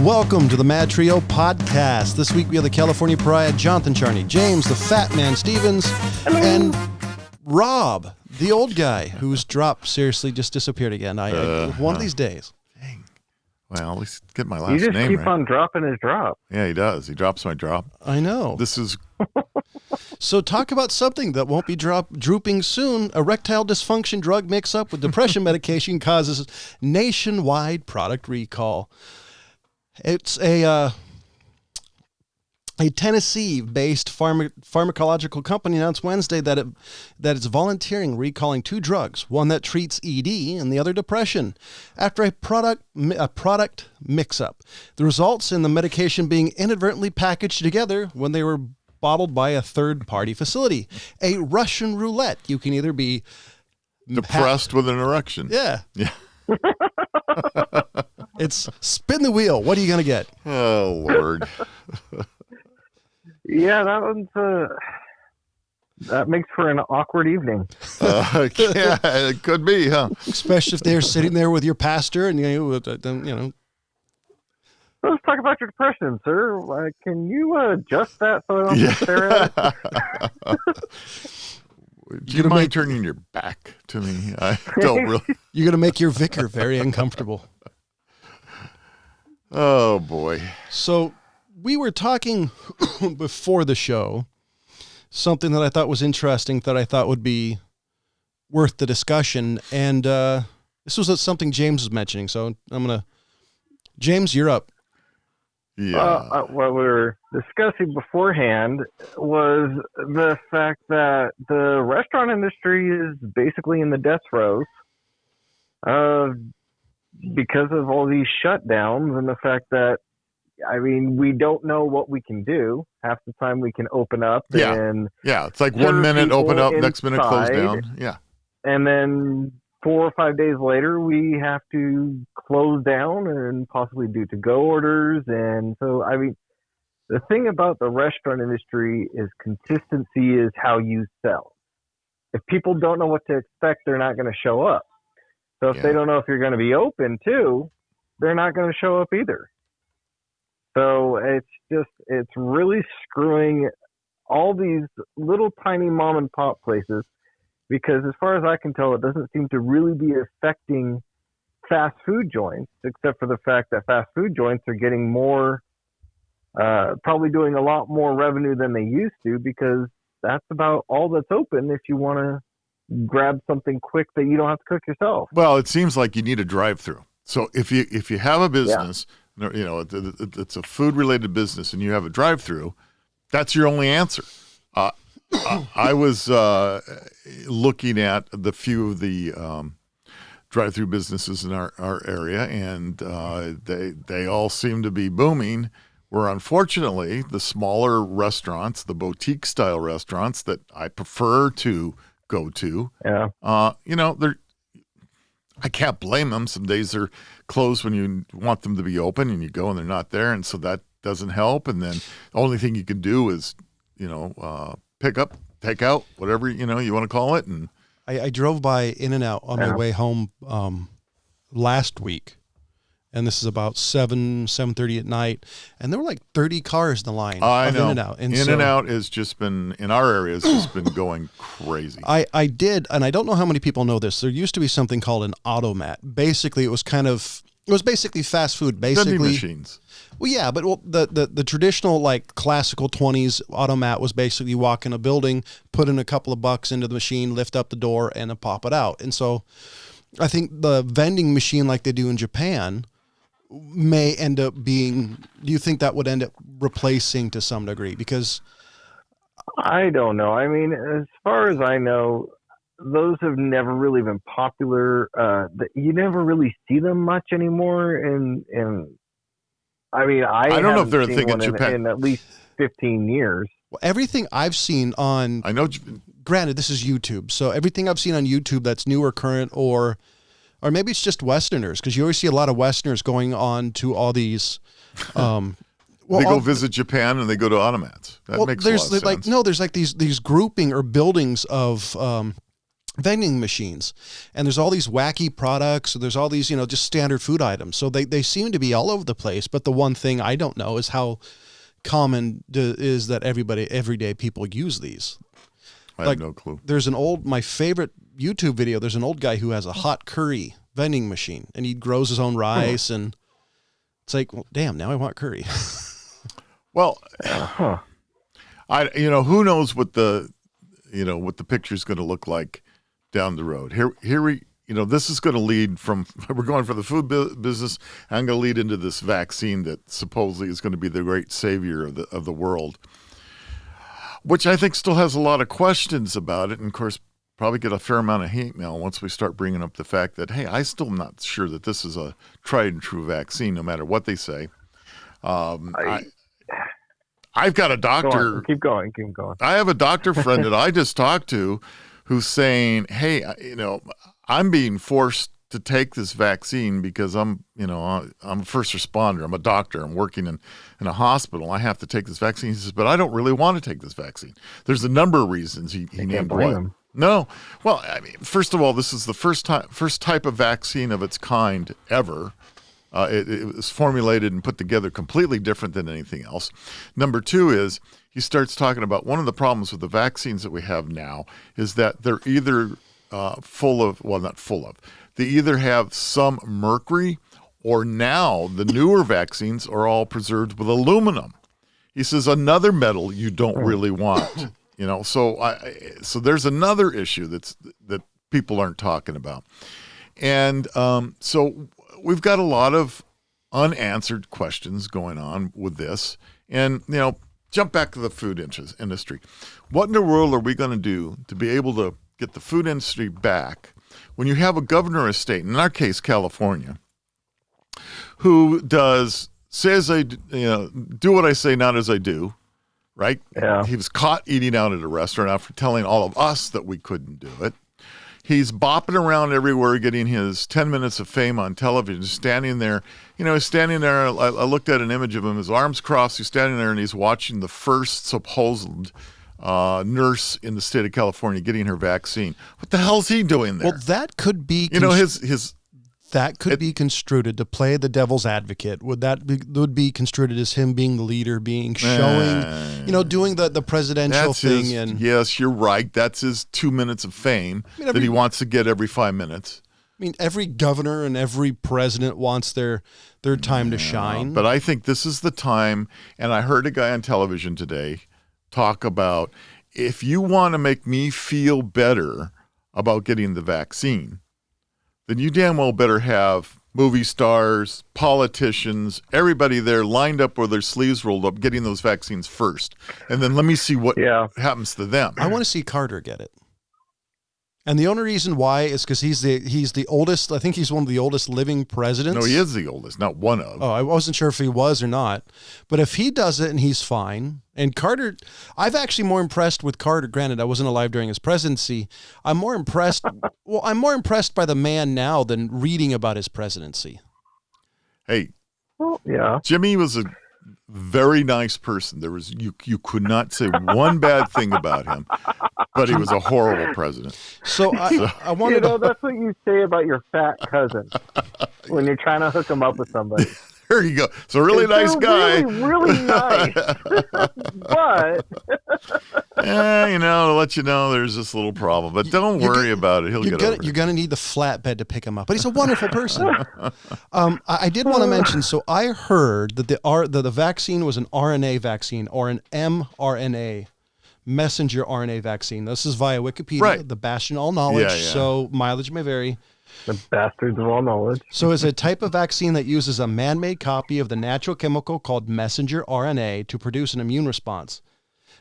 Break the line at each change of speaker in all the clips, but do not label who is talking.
Welcome to the MadTrio podcast. This week we have the California Pariah, Jonathan Charney, James, the Fat Man Stevens, and Rob, the old guy who's dropped, seriously just disappeared again. One of these days.
Dang. Well, at least get my last name
You just keep
right.
on dropping his drop.
Yeah, he does. He drops my drop.
I know.
This is...
So talk about something that won't be drooping soon. Erectile dysfunction drug mix-up with depression medication causes nationwide product recall. It's a Tennessee-based pharmacological company announced Wednesday that it's volunteering recalling two drugs, one that treats ED and the other depression, after a product mix-up. The results in the medication being inadvertently packaged together when they were bottled by a third-party facility. A Russian roulette. You can either be
depressed with an erection.
Yeah.
Yeah.
It's spin the wheel. What are you going to get?
Oh, Lord.
Yeah, that makes for an awkward evening.
Yeah, it could be, huh?
Especially if they're sitting there with your pastor and,
Let's talk about your depression, sir. Can you adjust that so I don't have to stare at it?
Do you mind turning your back to me? I don't really.
You're going to make your vicar very uncomfortable.
Oh, boy.
So we were talking before the show, something that I thought was interesting, that I thought would be worth the discussion. And this was something James was mentioning. So James, you're up.
Yeah.
What we were discussing beforehand was the fact that the restaurant industry is basically in the death throes because of all these shutdowns and the fact that, we don't know what we can do. Half the time we can open up and
it's like 1 minute open up, next minute close down. Yeah.
And then 4 or 5 days later, we have to close down and possibly do to-go orders. And so, the thing about the restaurant industry is consistency is how you sell. If people don't know what to expect, they're not going to show up. So if they don't know if you're going to be open too, they're not going to show up either. So it's really screwing all these little tiny mom and pop places, because as far as I can tell, it doesn't seem to really be affecting fast food joints, except for the fact that fast food joints are getting more, probably doing a lot more revenue than they used to, because that's about all that's open if you want to grab something quick that you don't have to cook yourself.
Well, it seems like you need a drive-through. So if you have a business, it's a food-related business, and you have a drive-through, that's your only answer. I was looking at the few of the drive-through businesses in our area, and they all seem to be booming, where unfortunately the smaller restaurants, the boutique-style restaurants that I prefer to go to, I can't blame them. Some days they're closed when you want them to be open, and you go and they're not there, and so that doesn't help. And then the only thing you can do is, pick up, take out, whatever, you want to call it. And
I drove by In-N-Out on my way home last week, and this is about 7:30 at night, and there were like 30 cars in the line of In-N-Out. And
In-N-Out has just been, in our area, has just been going crazy.
I did, and I don't know how many people know this, there used to be something called an automat. Basically, it was basically fast food. Basically,
vending machines.
Well, yeah, but the traditional, like, classical 20s automat was basically you walk in a building, put in a couple of bucks into the machine, lift up the door, and then pop it out. And so I think the vending machine, like they do in Japan, may end up being, do you think that would end up replacing to some degree? Because
I don't know. As far as I know, those have never really been popular. You never really see them much anymore. I don't know if they're a thing in Japan in at least 15 years.
Well, everything I've seen on, granted, this is YouTube, so everything I've seen on YouTube that's new or current, or maybe it's just Westerners, because you always see a lot of Westerners going on to all these.
They go visit Japan and they go to automats. That makes a lot of sense.
There's like these grouping or buildings of vending machines, and there's all these wacky products. There's all these, just standard food items. So they seem to be all over the place. But the one thing I don't know is how common is that everyday people use these.
I have no clue.
There's my favorite YouTube video. There's an old guy who has a hot curry vending machine, and he grows his own rice, and it's like, well, damn, now I want curry.
Well, who knows what the picture's going to look like down the road. Here we, this is going to lead from, we're going for the food business. I'm going to lead into this vaccine that supposedly is going to be the great savior of the world, which I think still has a lot of questions about it. And of course, probably get a fair amount of hate mail once we start bringing up the fact that, hey, I still am not sure that this is a tried and true vaccine, no matter what they say. I've got a doctor.
Keep going.
I have a doctor friend that I just talked to who's saying, hey, I'm being forced to take this vaccine because I'm a first responder. I'm a doctor. I'm working in a hospital. I have to take this vaccine. He says, but I don't really want to take this vaccine. There's a number of reasons. He named one. No. Well, I mean, first of all, this is the first type of vaccine of its kind ever. It was formulated and put together completely different than anything else. Number two is he starts talking about one of the problems with the vaccines that we have now is that they're either they either have some mercury, or now the newer vaccines are all preserved with aluminum. He says another metal you don't really want, So there's another issue that people aren't talking about, and so we've got a lot of unanswered questions going on with this. And jump back to the food industry. What in the world are we going to do to be able to get the food industry back when you have a governor of a state, in our case, California, who does do what I say, not as I do, right?
Yeah.
He was caught eating out at a restaurant after telling all of us that we couldn't do it. He's bopping around everywhere, getting his 10 minutes of fame on television, standing there. He's standing there. I looked at an image of him, his arms crossed. He's standing there, and he's watching the first supposed nurse in the state of California getting her vaccine. What the hell's he doing there?
Well, that could be that could be construed to play the devil's advocate. Would be construed as him being the leader, showing, doing the presidential thing.
Yes, you're right. That's his 2 minutes of fame that he wants to get every 5 minutes.
I mean, every governor and every president wants their time to shine.
But I think this is the time, and I heard a guy on television today talk about, if you want to make me feel better about getting the vaccine, then you damn well better have movie stars, politicians, everybody there lined up with their sleeves rolled up, getting those vaccines first. And then let me see what happens to them.
I want to see Carter get it. And the only reason why is because he's the oldest. I think he's one of the oldest living presidents.
No, he is the oldest, not one of.
Oh, I wasn't sure if he was or not. But if he does it and he's fine, and Carter, I've actually more impressed with Carter. Granted, I wasn't alive during his presidency. I'm more impressed. Well, I'm more impressed by the man now than reading about his presidency.
Hey,
well, yeah,
Jimmy was a very nice person. There was you could not say one bad thing about him. But he was a horrible president.
So I wanted to...
that's what you say about your fat cousin when you're trying to hook him up with somebody.
There you go. It's a really nice guy.
Really nice. But...
to let you know there's this little problem. But don't worry about it. He'll get over it.
You're going to need the flatbed to pick him up. But he's a wonderful person. I did want to mention, so I heard that the vaccine was an RNA vaccine or an mRNA messenger RNA vaccine. This is via Wikipedia, right. The bastion of all knowledge, so mileage may vary.
The bastards of all knowledge.
So it's a type of vaccine that uses a man-made copy of the natural chemical called messenger RNA to produce an immune response.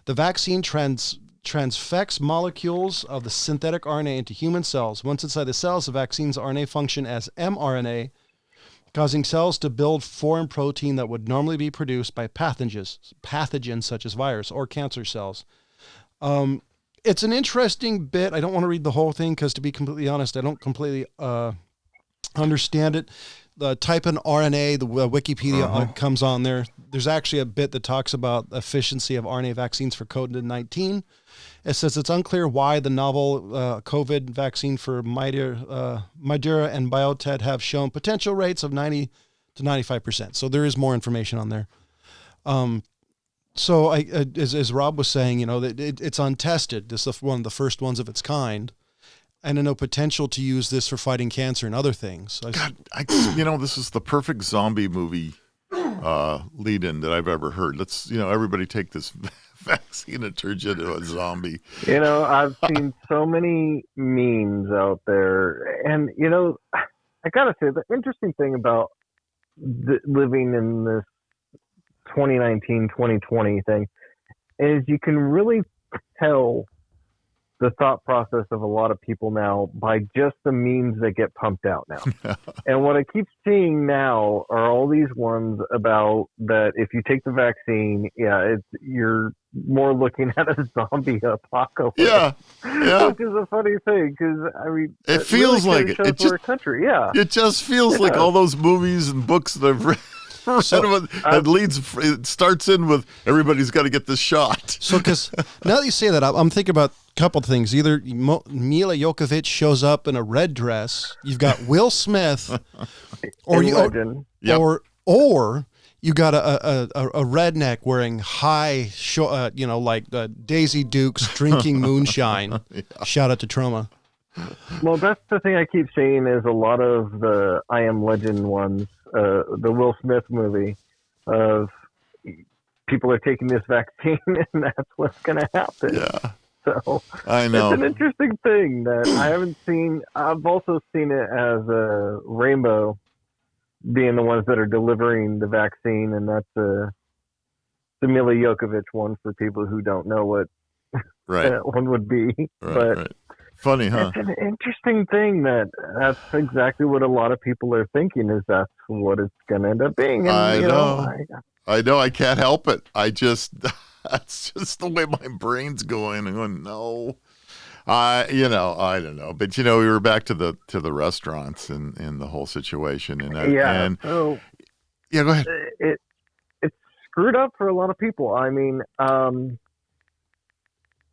The vaccine transfects molecules of the synthetic RNA into human cells. Once inside the cells, the vaccine's RNA function as mRNA, causing cells to build foreign protein that would normally be produced by pathogens such as virus or cancer cells. It's an interesting bit. I don't want to read the whole thing because, to be completely honest, I don't completely understand it. The type in RNA, the Wikipedia comes on there. There's actually a bit that talks about efficiency of RNA vaccines for COVID-19. It says it's unclear why the novel COVID vaccine for Madeira and Biotet have shown potential rates of 90 to 95%. So there is more information on there. So as Rob was saying, that it's untested. This is one of the first ones of its kind, and no potential to use this for fighting cancer and other things.
God, this is the perfect zombie movie lead-in that I've ever heard. Let's, everybody take this vaccine and turn you into a zombie.
I've seen so many memes out there, and I gotta say, the interesting thing about living in this 2019, 2020 thing is you can really tell the thought process of a lot of people now by just the memes that get pumped out now. And what I keep seeing now are all these ones about that if you take the vaccine, you're more looking at a zombie apocalypse.
Yeah.
Which is a funny thing because,
it feels
really
like it.
We're a country. Yeah.
It just feels like all those movies and books that I've read. It starts in with everybody's got to get this shot.
So, because now that you say that, I'm thinking about a couple of things. Either Mila Jovovich shows up in a red dress, you've got Will Smith, or you got a redneck wearing high, like Daisy Dukes drinking moonshine. Yeah. Shout out to Trauma.
Well, that's the thing I keep seeing is a lot of the I Am Legend ones, the Will Smith movie of people are taking this vaccine and that's what's going to happen.
Yeah.
So
I know.
It's an interesting thing that I haven't seen. I've also seen it as a Rainbow being the ones that are delivering the vaccine, and that's the Mila Jovovich one for people who don't know what that one would be. Right.
Funny, huh?
It's an interesting thing that's exactly what a lot of people are thinking is that's what it's going to end up being. And,
I know. I can't help it. That's just the way my brain's going. I'm going, no. I don't know. But, we were back to the restaurants and the whole situation. And go ahead.
It's screwed up for a lot of people.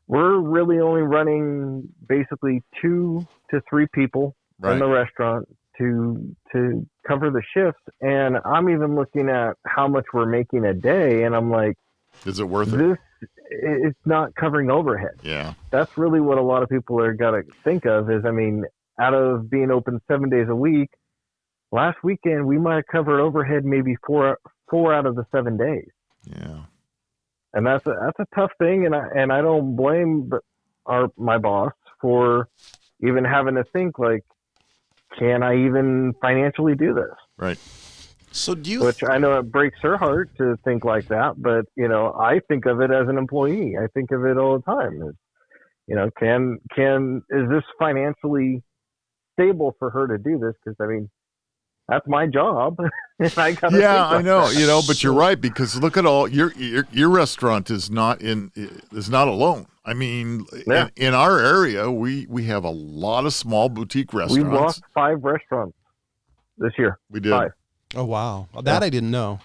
We're really only running basically 2 to 3 people in the restaurant to cover the shift. And I'm even looking at how much we're making a day. And I'm like,
is it worth it?
It's not covering overhead.
Yeah.
That's really what a lot of people are got to think of is, out of being open 7 days a week, last weekend, we might have covered overhead maybe four out of the 7 days.
Yeah.
And that's a tough thing, and I don't blame my boss for even having to think like, can I even financially do this?
Right.
So
which I know it breaks her heart to think like that, but I think of it as an employee. I think of it all the time. Is this financially stable for her to do this? Because that's my job. And I gotta
I know, but you're right, because look at all your restaurant is not alone. In our area, we have a lot of small boutique restaurants.
We lost 5 restaurants this year.
We did.
5.
Oh, wow. That I didn't know.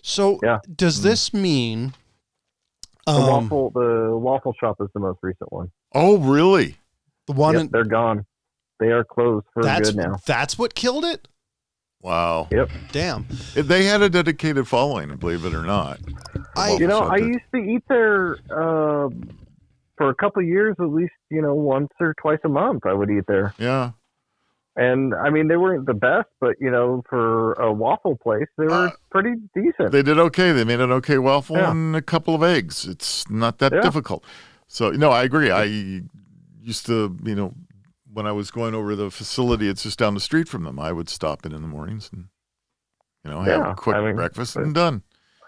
So does this mean
the waffle shop is the most recent one?
Oh, really?
The one
they're gone. They are closed for good now.
That's what killed it?
Wow.
Yep.
Damn.
They had a dedicated following, believe it or not.
I used to eat there for a couple of years, at least, once or twice a month I would eat there.
Yeah.
And they weren't the best, but for a waffle place, they were pretty decent.
They did okay. They made an okay waffle and a couple of eggs. It's not that difficult. So, I agree. I used to, when I was going over the facility, it's just down the street from them. I would stop in the mornings and, have a quick breakfast and done.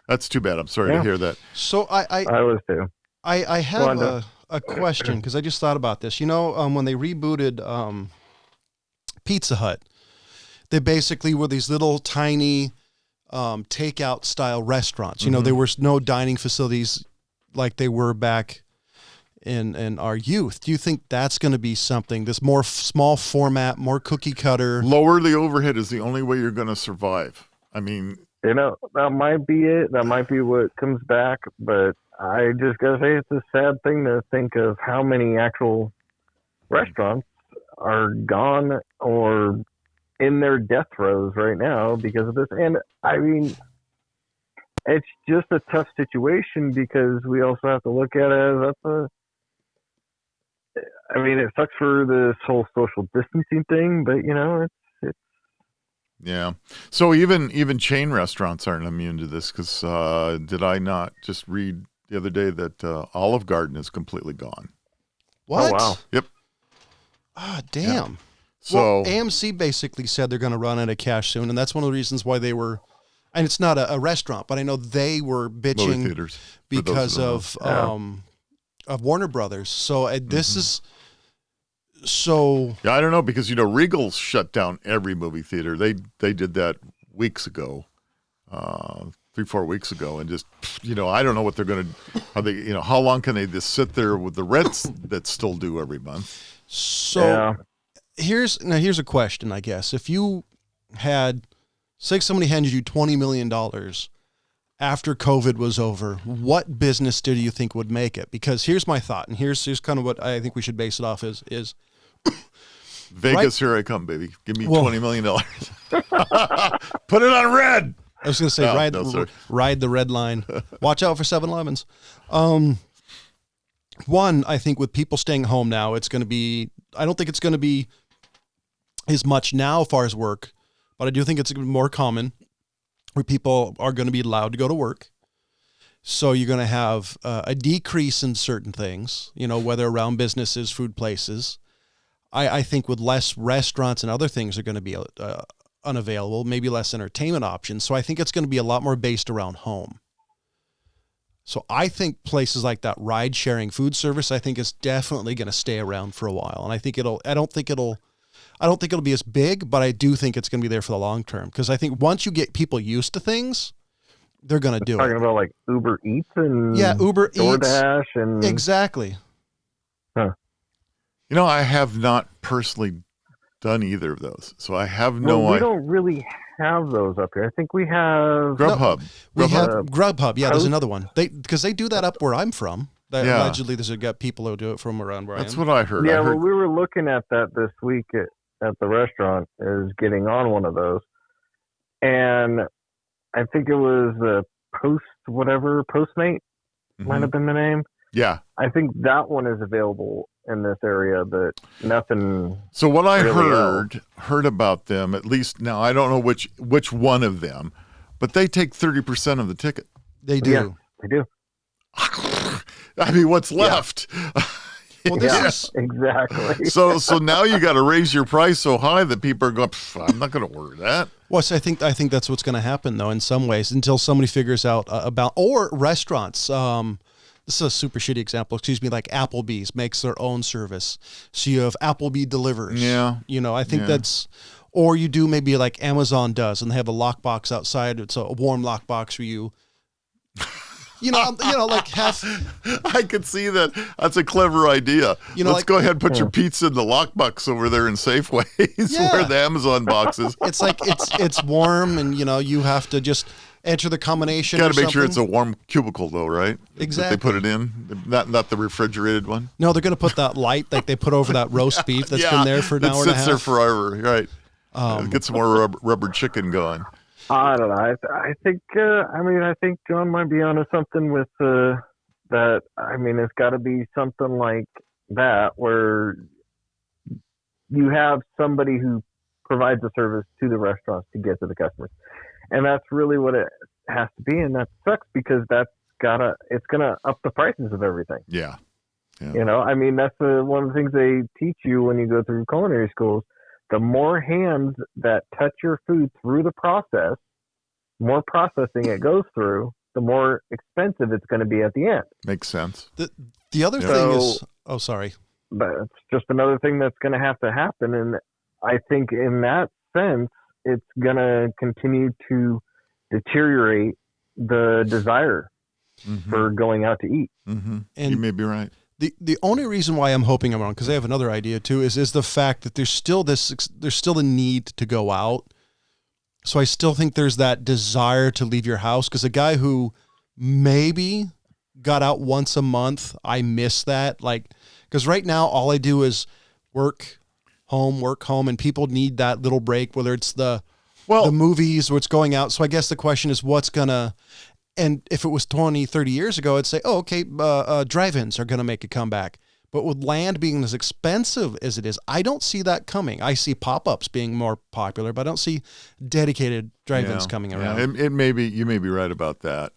That's too bad. I'm sorry to hear that.
So I
was too.
I have a question because I just thought about this. When they rebooted Pizza Hut, they basically were these little tiny takeout style restaurants. There were no dining facilities like they were back in our youth. Do you think that's going to be something, this more small format, more cookie cutter?
Lower the overhead is the only way you're going to survive.
That might be it. That might be what comes back. But I just gotta say it's a sad thing to think of how many actual restaurants are gone or in their death throes right now because of this. And I mean, it's just a tough situation because we also have to look at it as I mean, it sucks for this whole social distancing thing, but it's
Yeah. So even chain restaurants aren't immune to this because did I not just read the other day that Olive Garden is completely gone?
What?
Oh, wow.
Yep.
Ah, damn.
Yeah. So
AMC basically said they're going to run out of cash soon, and that's one of the reasons why they were. And it's not a restaurant, but I know they were
movie
bitching
theaters
because
of
Warner Brothers. So this is so.
Yeah, I don't know because Regal's shut down every movie theater. They did that weeks ago, 3-4 weeks ago, and just I don't know what they're going to. Are they how long can they just sit there with the rents that still due every month?
So here's a question, I guess. If you had, say somebody handed you $20 million after COVID was over, what business do you think would make it? Because here's my thought, and here's kind of what I think we should base it off is
Vegas, right? Here I come, baby. Give me $20 million. Put it on red.
I was going to say, ride the red line. Watch out for 7-Elevens. One, I think with people staying home now, it's going to be, I don't think it's going to be as much now as far as work, but I do think it's more common where people are going to be allowed to go to work. So you're going to have a decrease in certain things, whether around businesses, food places. I think with less restaurants and other things are going to be unavailable, maybe less entertainment options. So I think it's going to be a lot more based around home. So I think places like that ride sharing food service, I think is definitely going to stay around for a while. And I don't think it'll be as big, but I do think it's going to be there for the long term. Because I think once you get people used to things, they're going to do it.
Talking about like Uber Eats and
Uber
DoorDash
Eats.
and
exactly.
Huh.
I have not personally done either of those, so I have no idea.
We don't really have those up here. I think we have
Grubhub.
We have Grubhub. Yeah, there's another one. Because they do that up where I'm from. Allegedly, there's got people who do it from around where
That's
I am.
what I heard.
Yeah, well, we were looking at that this week at the restaurant, is getting on one of those, and I think it was Postmate might have been the name.
Yeah,
I think that one is available in this area, but nothing.
So what I
really
heard about them, at least now, I don't know which one of them, but they take 30% of the ticket.
They do.
Yeah, they do.
I mean, what's left?
Well, this is
exactly.
So now you got to raise your price so high that people are going, I'm not going to order that.
Well, so I think that's what's going to happen though, in some ways, until somebody figures out about, or restaurants. This is a super shitty example. Like Applebee's makes their own service. So you have Applebee delivers.
Yeah.
I think that's, or you do maybe like Amazon does, and they have a lockbox outside. It's a warm lockbox for you. Like half.
I could see that. That's a clever idea. Let's go ahead and put your pizza in the lockbox over there in Safeways where the Amazon box is.
It's like it's warm, and you have to just enter the combination.
Got to make sure it's a warm cubicle, though, right?
Exactly.
That they put it in, not the refrigerated one.
No, they're going to put that light like they put over that roast beef that's been there for an hour and a half.
It sits there forever, right? Get some more rubber chicken going.
I don't know. I think. I think John might be onto something with that. I mean, it's got to be something like that where you have somebody who provides a service to the restaurants to get to the customers. And that's really what it has to be, and that sucks because it's gonna up the prices of everything.
Yeah.
I mean, that's one of the things they teach you when you go through culinary schools. The more hands that touch your food through the process, more processing it goes through, the more expensive it's going to be at the end.
Makes sense.
The other thing is, sorry,
but it's just another thing that's going to have to happen, and I think in that sense, it's going to continue to deteriorate the desire for going out to eat.
Mm-hmm. And you may be right.
The only reason why I'm hoping I'm wrong, because I have another idea too, is the fact that there's still a need to go out. So I still think there's that desire to leave your house, because a guy who maybe got out once a month, I miss that. Like, because right now all I do is work home, and people need that little break, whether it's the movies or it's going out. So I guess the question is and if it was 20, 30 years ago, I'd say, oh, okay, drive-ins are going to make a comeback. But with land being as expensive as it is, I don't see that coming. I see pop-ups being more popular, but I don't see dedicated drive-ins coming around.
It may be, you may be right about that.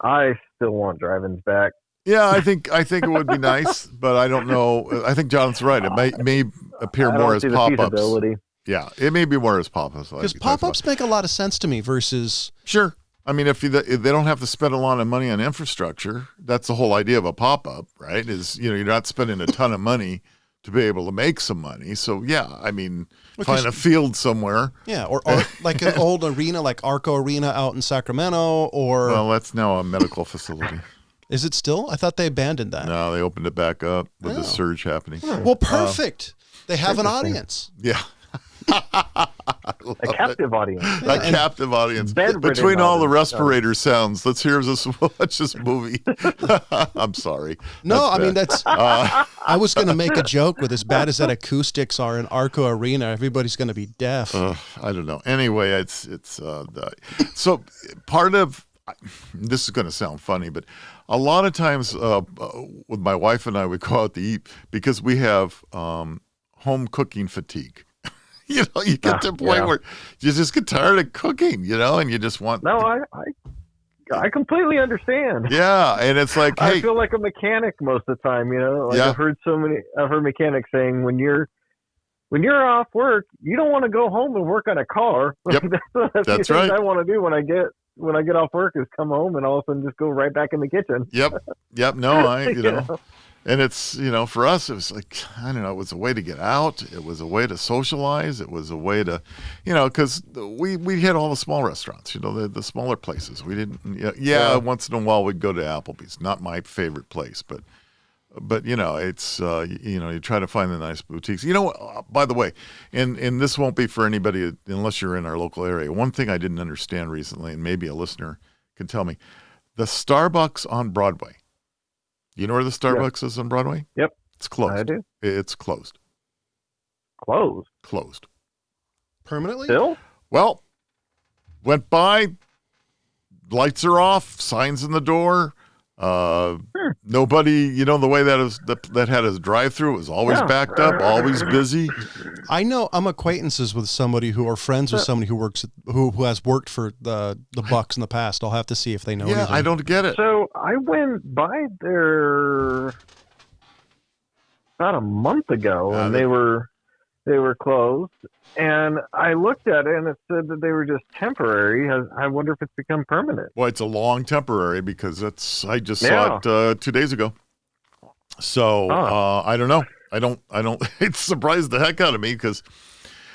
I still want drive-ins back.
Yeah, I think it would be nice, but I don't know. I think John's right. It may appear more as pop-ups. Yeah, it may be more as pop-ups.
Because pop-ups make a lot of sense to me versus...
Sure. I mean, if they don't have to spend a lot of money on infrastructure, that's the whole idea of a pop-up, right? Is, you're not spending a ton of money to be able to make some money. So, yeah, I mean, find a field somewhere.
Yeah, or like an old arena, like Arco Arena out in Sacramento, or...
Well, that's now a medical facility.
Is it still? I thought they abandoned that.
No, they opened it back up with the surge happening.
Well, perfect. They have an audience.
Yeah.
A captive audience.
A captive audience. Between all the respirator sounds, let's watch this movie. I'm sorry.
No, I mean, I was going to make a joke with as bad as that acoustics are in Arco Arena, everybody's going to be deaf.
I don't know. Anyway, so part of, this is going to sound funny, but a lot of times with my wife and I, we go out to eat because we have home cooking fatigue. You get to a point where you just get tired of cooking, and you just want...
No, I completely understand.
Yeah, and it's like, hey...
I feel like a mechanic most of the time, I've heard mechanics saying when you're off work, you don't want to go home and work on a car.
Yep. That's right.
I want to do when I get off work is come home and all of a sudden just go right back in the kitchen.
Yep. No, and it's, for us, it was like, I don't know, it was a way to get out. It was a way to socialize. It was a way to, because we hit all the small restaurants, the smaller places. We didn't, once in a while we'd go to Applebee's, not my favorite place, but it's, you try to find the nice boutiques. By the way, and this won't be for anybody unless you're in our local area. One thing I didn't understand recently, and maybe a listener can tell me, the Starbucks on Broadway. You know where the Starbucks is on Broadway?
Yep.
It's closed.
I do.
It's closed.
Closed.
Permanently?
Still?
Well, went by, lights are off, signs in the door. Nobody, the way that had his drive-through, it was always backed up, always busy.
I know I'm acquaintances with somebody who are friends with somebody who has worked for the Bucks in the past. I'll have to see if they know anything.
I don't get it.
So I went by there about a month ago, and they were closed. And I looked at it, and it said that they were just temporary. I wonder if it's become permanent.
Well, it's a long temporary because I just saw it 2 days ago. So I don't know. I don't. It surprised the heck out of me because,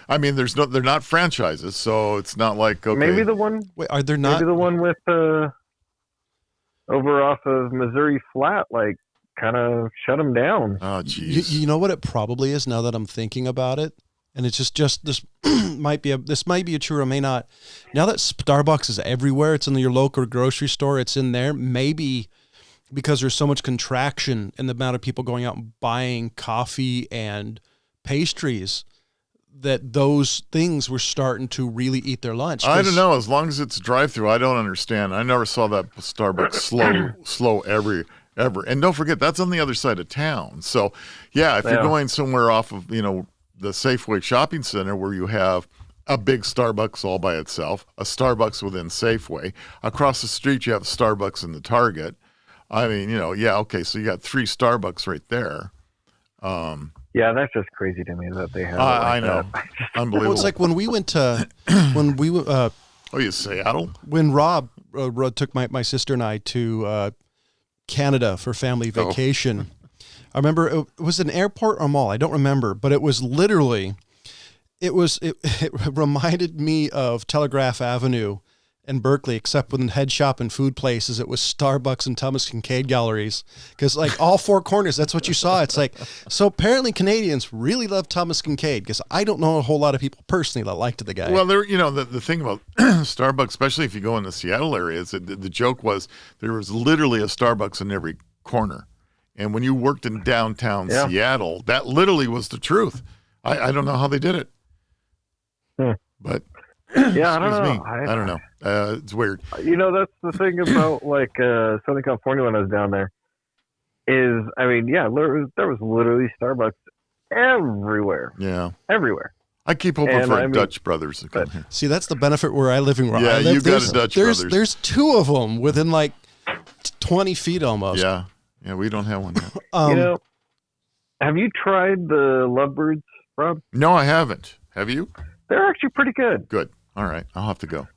I mean, they're not franchises, so it's not like, okay.
Maybe the one.
Wait, are there not?
Maybe the one with over off of Missouri Flat, like, kind of shut them down.
Oh, jeez.
You know what it probably is now that I'm thinking about it? And it's just this might be a true or may not. Now that Starbucks is everywhere, it's in your local grocery store, it's in there. Maybe because there's so much contraction in the amount of people going out and buying coffee and pastries, that those things were starting to really eat their lunch.
I don't know. As long as it's drive-through, I don't understand. I never saw that Starbucks slow ever. And don't forget, that's on the other side of town. So, if you're going somewhere off of, the Safeway shopping center where you have a big Starbucks all by itself, a Starbucks within Safeway. Across the street, you have a Starbucks in the Target. I mean, okay, so you got 3 Starbucks right there.
That's just crazy to me that they have.
I know. Unbelievable.
Well, it's like when we went to,
Seattle?
When Rob took my sister and I to Canada for family vacation. I remember it was an airport or mall. I don't remember, but it was literally, it reminded me of Telegraph Avenue in Berkeley, except within head shop and food places. It was Starbucks and Thomas Kincaid galleries, because like all four corners, that's what you saw. It's like, so apparently Canadians really love Thomas Kincaid, because I don't know a whole lot of people personally that liked the guy.
Well, there, the thing about Starbucks, especially if you go in the Seattle area, is that the joke was there was literally a Starbucks in every corner. And when you worked in downtown Seattle, that literally was the truth. I don't know how they did it. But
yeah, I don't know.
I don't know. It's weird.
That's the thing about like Southern California when I was down there. Is there was literally Starbucks everywhere.
Yeah,
everywhere.
I keep hoping for Dutch Brothers to come here.
See, that's the benefit where I live in.
Yeah, you got a Dutch Brothers.
There's two of them within like 20 feet almost.
Yeah, we don't have one yet.
Have you tried the Lovebirds, Rob?
No, I haven't. Have you?
They're actually pretty good.
Good. All right, I'll have to go.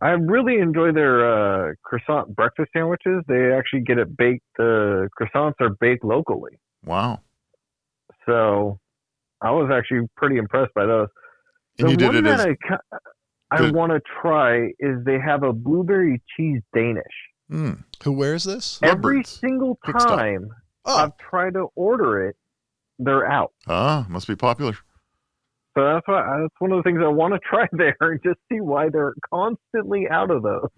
I really enjoy their croissant breakfast sandwiches. They actually get it baked. The croissants are baked locally.
Wow.
So I was actually pretty impressed by those.
And
the
you did
one
it
that
as...
I want to try is they have a blueberry cheese Danish.
Who wears this?
Every single time I've tried to order it, they're out.
Must be popular.
So that's one of the things I want to try there and just see why they're constantly out of those.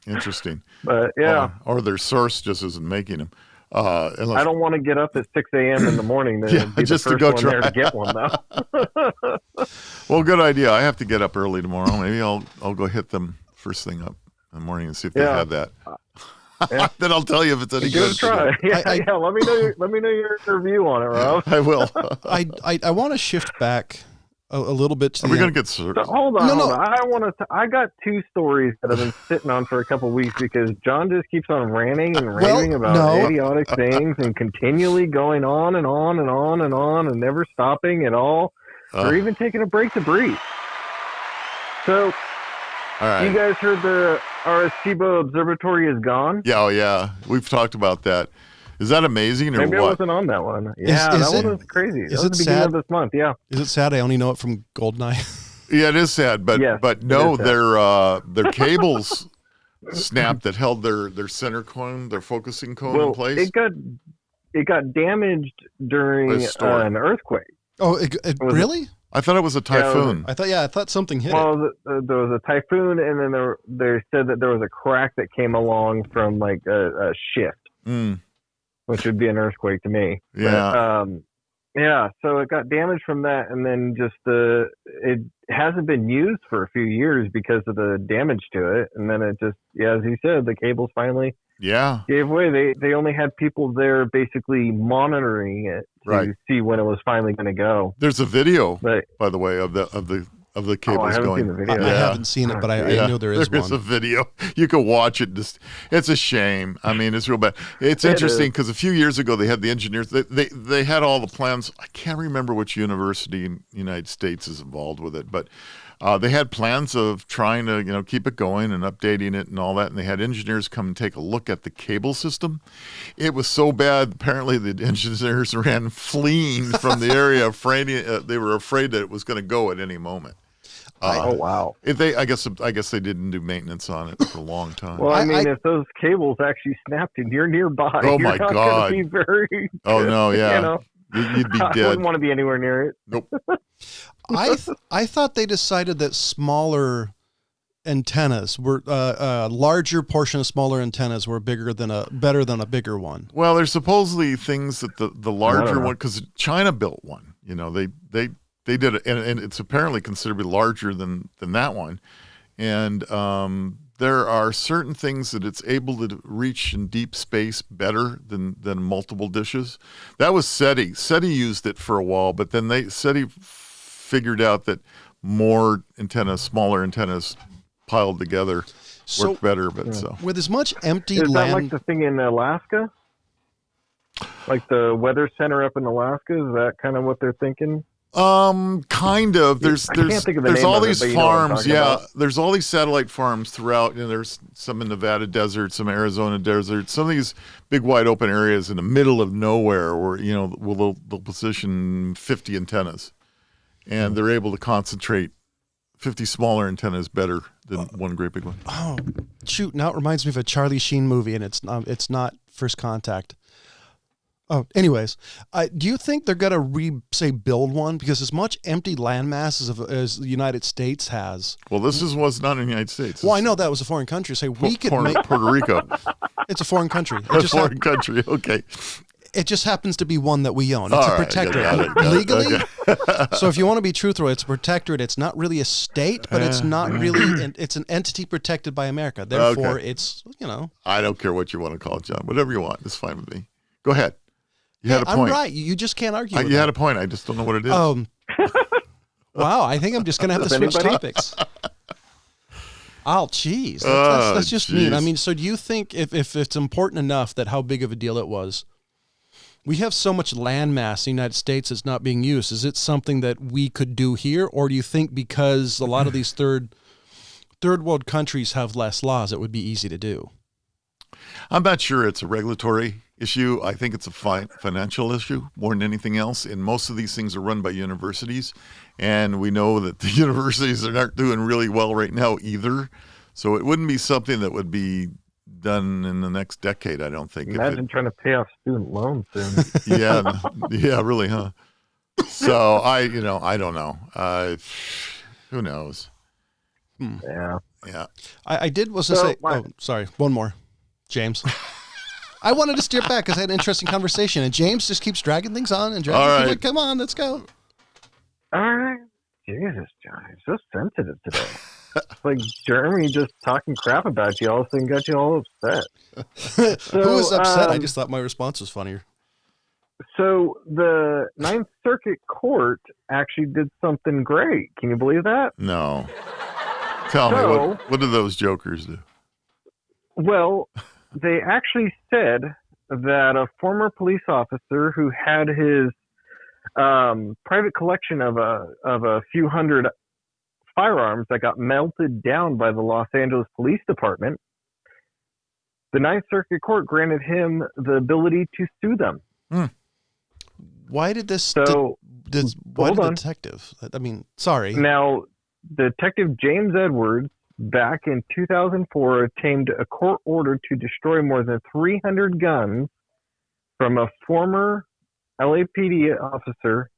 Interesting.
But yeah.
Or their source just isn't making them.
I don't want to get up at 6 a.m. in the morning to be
just
the first
to go
one
try.
there to get one though.
Well, good idea. I have to get up early tomorrow. Maybe I'll go hit them first thing up in the morning and see if they had that. Then I'll tell you if it's any good.
Give it a try. Yeah. Let me know your review on it, Rob.
I will.
I want to shift back a little bit to.
Are we going to get served?
So, hold on. I got two stories that I've been sitting on for a couple of weeks because John just keeps on ranting and raving about idiotic things and continually going on and on and on and on and never stopping at all, or even taking a break to breathe. So. All right. You guys heard the Arecibo observatory is gone?
Yeah, yeah. We've talked about that. Is that amazing or
Maybe
what?
I wasn't on that one. Yeah, that one was crazy. That was the beginning of this month, yeah.
Is it sad? I only know it from Goldeneye.
Yeah, it is sad, but no, their cables snapped that held their center cone, their focusing cone in place.
It got damaged during an earthquake.
Oh, really?
I thought it was a typhoon.
I thought something hit it.
Well, there was a typhoon, and then they said that there was a crack that came along from like a shift, which would be an earthquake to me.
Yeah.
But, so it got damaged from that, and then just it hasn't been used for a few years because of the damage to it, and then it just, as he said, the cables finally gave way. They only had people there basically monitoring it to see when it was finally going to go.
There's a video, by the way, of the cables going.
Seen the video.
I haven't seen it, but I know there is one.
There's a video. You can watch it. It's a shame. I mean, it's real bad. It's interesting because a few years ago they had the engineers. They had all the plans. I can't remember which university in the United States is involved with it, but they had plans of trying to keep it going and updating it and all that. And they had engineers come and take a look at the cable system. It was so bad. Apparently, the engineers ran fleeing from the area, they were afraid that it was going to go at any moment.
Oh wow!
I guess they didn't do maintenance on it for a long time.
Well, I mean, if those cables actually snapped and you're nearby,
oh my God,
gonna be very.
Oh no, yeah, you'd be dead.
I wouldn't want to be anywhere near it.
Nope.
I thought they decided that smaller antennas were a larger portion of smaller antennas were better than a bigger one.
Well, there's supposedly things that the larger one, because China built one. They did it, and it's apparently considered to be larger than that one. And there are certain things that it's able to reach in deep space better than multiple dishes. That was SETI. SETI used it for a while, but then SETI figured out that more antennas, smaller antennas piled together work better. But
with as much empty
land, is
land,
that like the thing in Alaska, like the weather center up in Alaska? Is that kind of what they're thinking?
Kind of. There's all these farms. There's all these satellite farms throughout. There's some in Nevada desert, some Arizona desert, some of these big wide open areas in the middle of nowhere where they'll position 50 antennas, and they're able to concentrate 50 smaller antennas better than one great big one.
Oh, shoot. Now it reminds me of a Charlie Sheen movie, and it's not First Contact. Oh, anyways, do you think they're going to build one? Because as much empty landmass as the United States has.
Well, was not in the United States.
Well, I know that was a foreign country. Say we could make
Puerto Rico.
It's a foreign country.
Country. Okay.
It just happens to be one that we own. It's
All
a
right,
protectorate.
got it.
Legally.
Okay.
So if you want to be truthful, it's a protectorate. It's not really a state, but it's not really. It's an entity protected by America. Therefore, it's
I don't care what you want to call it, John. Whatever you want, it's fine with me. Go ahead. You had a point.
I'm right. You just can't argue.
You had a point. I just don't know what it is.
Wow. I think I'm just gonna have to switch topics. Oh, geez. That's just mean. I mean, so do you think if it's important enough that how big of a deal it was? We have so much land mass in the United States that's not being used. Is it something that we could do here? Or do you think because a lot of these third world countries have less laws, it would be easy to do?
I'm not sure it's a regulatory issue. I think it's a financial issue more than anything else. And most of these things are run by universities. And we know that the universities are not doing really well right now either. So it wouldn't be something that would be done in the next decade, I don't think.
Imagine trying to pay off student loans soon.
Yeah, really, huh? So I don't know. Who knows?
Yeah.
I
did say. Oh, sorry. One more, James. I wanted to steer back because I had an interesting conversation, and James just keeps dragging things on and dragging.
All right.
Like, come on, let's go.
All right. Jesus, John, you're so sensitive today. It's like Jeremy just talking crap about you all of a sudden got you all upset.
Who was upset? I just thought my response was funnier.
So the Ninth Circuit Court actually did something great. Can you believe that?
No. Tell me, what do those jokers do?
Well, they actually said that a former police officer who had his private collection of a few hundred firearms that got melted down by the Los Angeles Police Department, the Ninth Circuit Court granted him the ability to sue them.
Why did this?
So,
why did the detective? I mean, sorry.
Now, Detective James Edwards, back in 2004, obtained a court order to destroy more than 300 guns from a former LAPD officer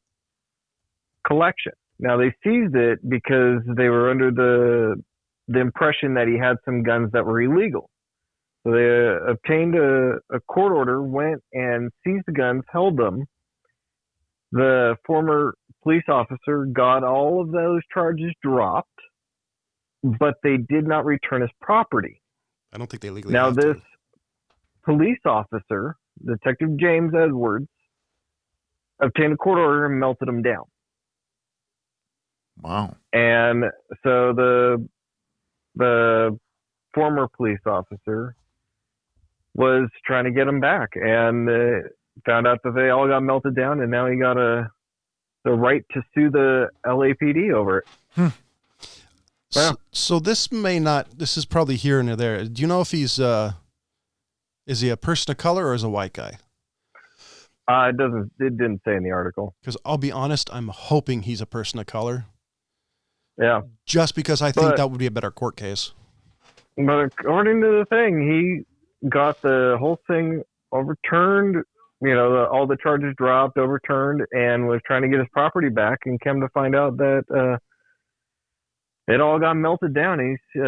collection. Now, they seized it because they were under the impression that he had some guns that were illegal. So they obtained a court order, went and seized the guns, held them. The former police officer got all of those charges dropped, but they did not return his property.
I don't think they legally
Now,
have
this
to.
police officer, Detective James Edwards, obtained a court order and melted them down.
Wow.
And so the former police officer was trying to get him back and found out that they all got melted down, and now he got the right to sue the LAPD over it.
Well, so this is probably here and there. Do you know if is he a person of color or is a white guy?
It didn't say in the article.
Because I'll be honest, I'm hoping he's a person of color.
Yeah.
Just because I think that would be a better court case.
But according to the thing, he got the whole thing overturned, all the charges dropped, overturned, and was trying to get his property back, and came to find out that it all got melted down. He's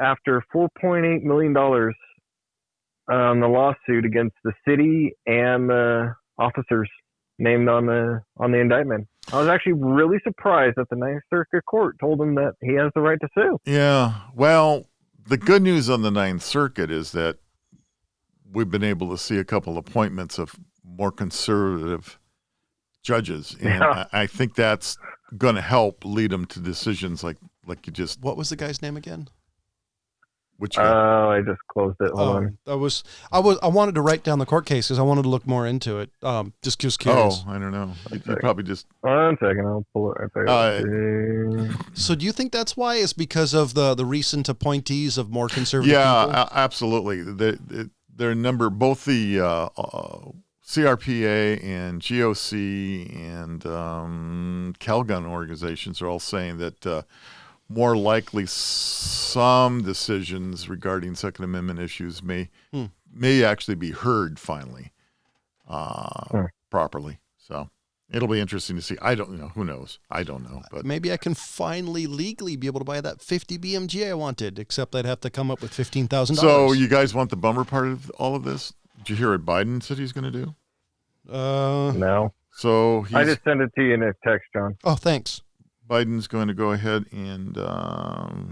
after $4.8 million on the lawsuit against the city and the officers named on the indictment. I was actually really surprised that the Ninth Circuit Court told him that he has the right to sue.
Yeah. Well, the good news on the Ninth Circuit is that we've been able to see a couple appointments of more conservative judges. And I think that's going to help lead them to decisions like you just...
What was the guy's name again?
Which
I just closed it. Hold on.
I wanted to write down the court case because I wanted to look more into it. Just curious.
Oh, I don't know. You probably just...
1 second. I'll pull it right there.
So do you think that's why? It's because of the recent appointees of more conservative people?
Yeah, absolutely. There are a number, both the CRPA and GOC and Calgun organizations are all saying that more likely some decisions regarding Second Amendment issues may actually be heard finally properly. So it'll be interesting to see. I don't know. Who knows? I don't know. But
maybe I can finally legally be able to buy that 50 BMG I wanted, except I'd have to come up with $15,000.
So you guys want the bummer part of all of this? Did you hear what Biden said he's going to do?
No.
So
I just sent it to you in a text, John.
Oh, thanks.
Biden's going to go ahead and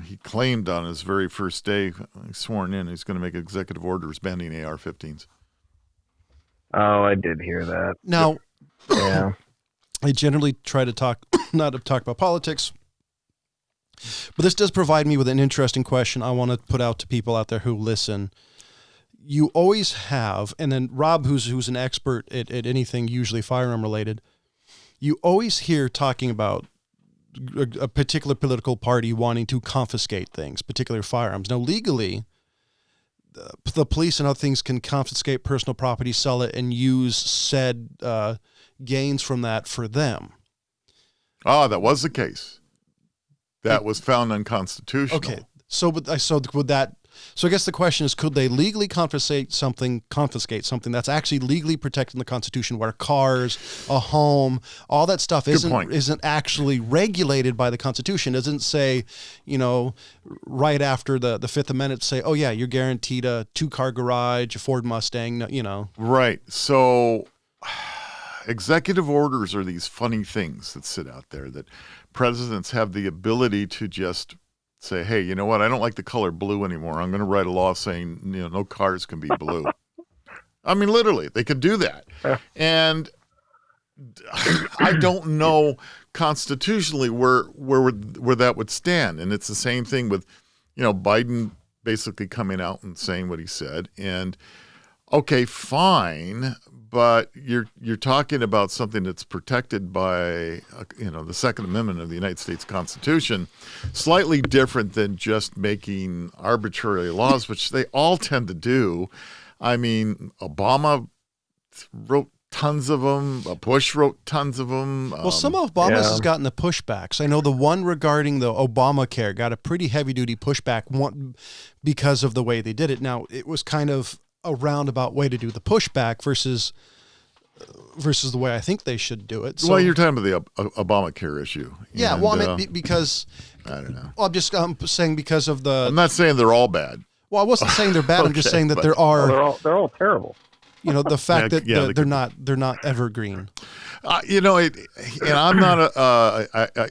he claimed on his very first day, sworn in, he's going to make executive orders banning AR-15s.
Oh, I did hear that.
Now,
yeah.
I generally try to not to talk about politics, but this does provide me with an interesting question I want to put out to people out there who listen. You always have, and then Rob, who's an expert at anything usually firearm related, you always hear talking about a particular political party wanting to confiscate things, particular firearms. Now, legally, the police and other things can confiscate personal property, sell it, and use said gains from that for them.
Ah, that was the case. That was found unconstitutional.
Okay, so would that? So I guess the question is, could they legally confiscate something that's actually legally protected in the Constitution, where cars, a home, all that stuff isn't actually regulated by the Constitution? It doesn't say, right after the Fifth Amendment, say, oh yeah, you're guaranteed a 2-car garage, a Ford Mustang,
Right. So executive orders are these funny things that sit out there that presidents have the ability to just say, hey, you know what? I don't like the color blue anymore. I'm going to write a law saying, no cars can be blue. I mean, literally, they could do that. And I don't know constitutionally where that would stand. And it's the same thing with, Biden basically coming out and saying what he said. And okay, fine, but you're talking about something that's protected by the Second Amendment of the United States Constitution, slightly different than just making arbitrary laws, which they all tend to do. I mean, Obama wrote tons of them. Bush wrote tons of them.
Well, some of Obama's has gotten the pushbacks. I know the one regarding the Obamacare got a pretty heavy-duty pushback because of the way they did it. Now, it was kind of a roundabout way to do the pushback versus the way I think they should do it. So,
well, you're talking about the Obamacare issue.
Yeah,
and,
well, I mean, because
I don't know.
Well, I'm just saying because of the.
I'm not saying they're all bad.
Well, I wasn't saying they're bad. I'm just saying that there are.
They're all terrible.
The fact that they're not evergreen.
And I'm not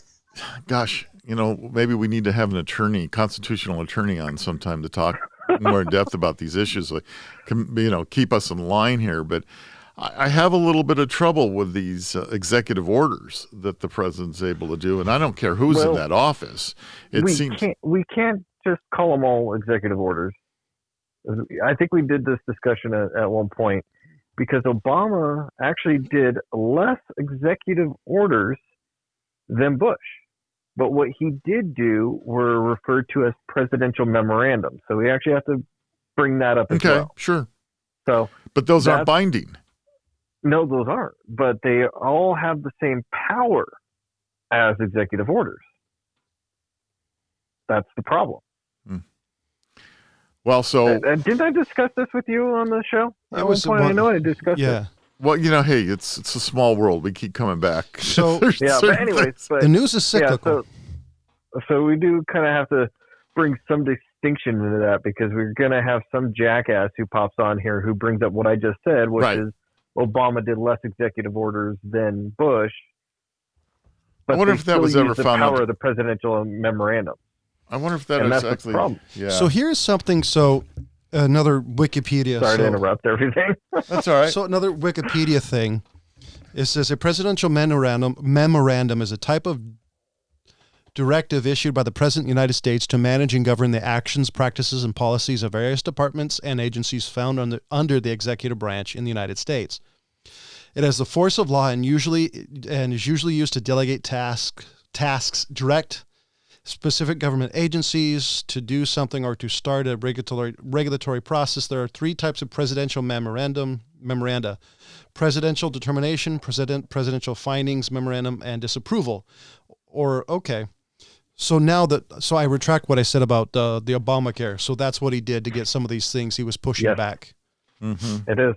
gosh, maybe we need to have an constitutional attorney on sometime to talk more in depth about these issues, keep us in line here. But I have a little bit of trouble with these executive orders that the president's able to do, and I don't care who's in that office.
We can't just call them all executive orders. I think we did this discussion at one point, because Obama actually did less executive orders than Bush. But what he did do were referred to as presidential memorandums. So we actually have to bring that up as well.
Okay, sure.
So,
but those aren't binding.
No, those aren't. But they all have the same power as executive orders. That's the problem.
Well, so
didn't I discuss this with you on the show? At one point, I know I discussed it.
Well, hey, it's a small world. We keep coming back.
So
but anyways,
the news is cyclical.
Yeah, so we do kind of have to bring some distinction into that, because we're going to have some jackass who pops on here who brings up what I just said, which is Obama did less executive orders than Bush. But
I wonder if that was ever found out.
The power of the presidential memorandum.
I wonder if that is actually. Yeah.
So here's something. So another Wikipedia.
Sorry to interrupt everything.
That's all right.
So another Wikipedia thing. It says a presidential memorandum is a type of directive issued by the President of the United States to manage and govern the actions, practices, and policies of various departments and agencies found under the executive branch in the United States. It has the force of law and is usually used to delegate tasks, direct specific government agencies to do something or to start a regulatory process. There are 3 types of presidential memoranda: presidential determination, presidential findings, memorandum, and disapproval. So I retract what I said about the Obamacare. So that's what he did to get some of these things he was pushing back.
Mm-hmm.
It is.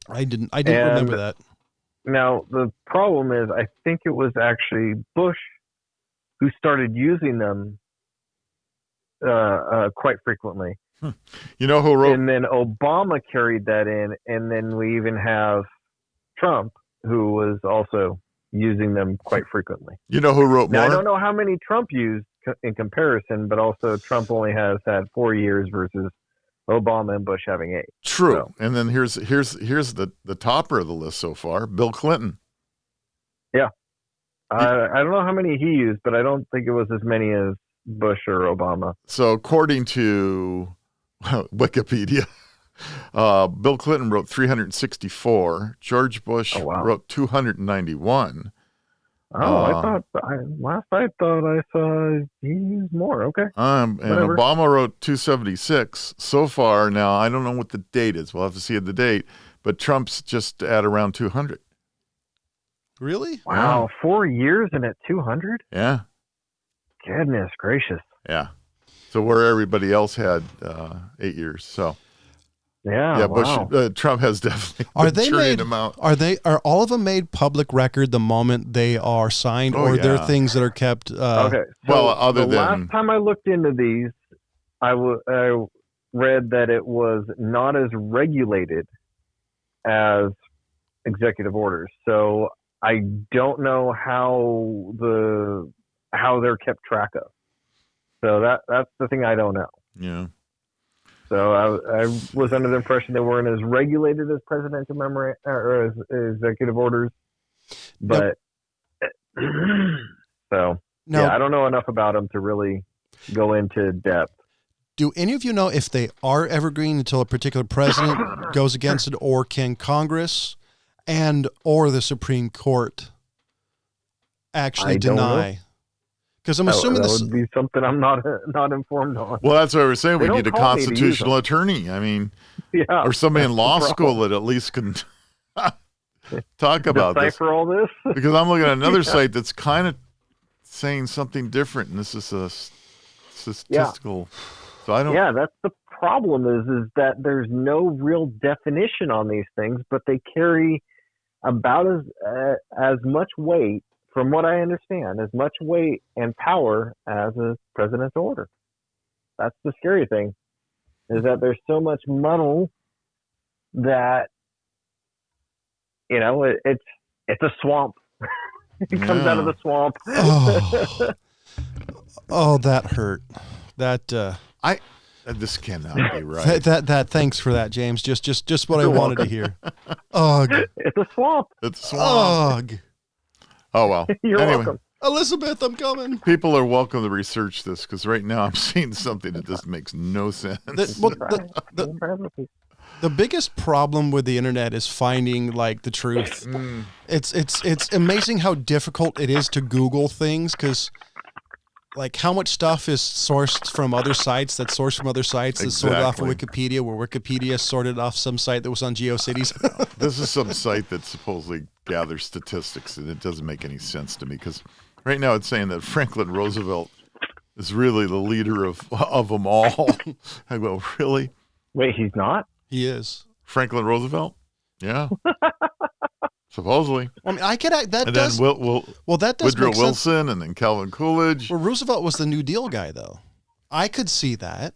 I didn't remember that.
Now, the problem is, I think it was actually Bush who started using them quite frequently.
You know who wrote?
And then Obama carried that in, and then we even have Trump, who was also using them quite frequently.
You know who wrote
now,
more?
I don't know how many Trump used in comparison, but also Trump only has had 4 years versus Obama and Bush having 8.
True.
So.
And then here's the topper of the list so far, Bill Clinton.
Yeah. I don't know how many he used, but I don't think it was as many as Bush or Obama.
So according to Wikipedia, Bill Clinton wrote 364. George Bush wrote 291.
I thought I saw he used more. Okay.
And Obama wrote 276 so far. Now I don't know what the date is. We'll have to see the date. But Trump's just at around 200.
Really?
Wow, 4 years and at 200?
Yeah.
Goodness gracious.
Yeah. So where everybody else had 8 years. So.
Yeah.
Bush, Trump has definitely.
Are all of them made public record the moment they are signed, or are there things that are kept?
Okay. So last time I looked into these, I read that it was not as regulated as executive orders. So I don't know how they're kept track of. So that's the thing I don't know.
Yeah.
So I was under the impression they weren't as regulated as presidential or as executive orders, but I don't know enough about them to really go into depth.
Do any of you know if they are evergreen until a particular president goes against it, or can Congress or the Supreme Court actually deny? Because I'm assuming
that would be something I'm not informed on.
Well, that's what I was saying. We need a constitutional attorney. I mean, or somebody in law school that at least can talk about
decipher all this.
Because I'm looking at another site that's kind of saying something different, and this is a statistical. So I don't.
Yeah, that's the problem. Is that there's no real definition on these things, but they carry about as much weight. From what I understand, as much weight and power as a presidential order. That's the scary thing, is that there's so much money that, it's a swamp. It comes out of the swamp.
Oh, that hurt.
This cannot be right.
That thanks for that, James. Just what I wanted to hear. Ugh.
It's a swamp.
Ugh.
Oh, well.
You're welcome.
Elizabeth, I'm coming.
People are welcome to research this, because right now I'm seeing something that just makes no sense.
The biggest problem with the internet is finding the truth. It's amazing how difficult it is to Google things, because how much stuff is sourced from other sites that's sorted off of Wikipedia, where Wikipedia sorted off some site that was on GeoCities.
This is some site that supposedly gathers statistics, and it doesn't make any sense to me, because right now it's saying that Franklin Roosevelt is really the leader of them all. I go, really?
Wait, he's not?
He is.
Franklin Roosevelt? Yeah. Supposedly.
I mean, I get that.
And
does,
then
that does
Woodrow
make sense.
Wilson, and then Calvin Coolidge.
Well, Roosevelt was the New Deal guy, though. I could see that,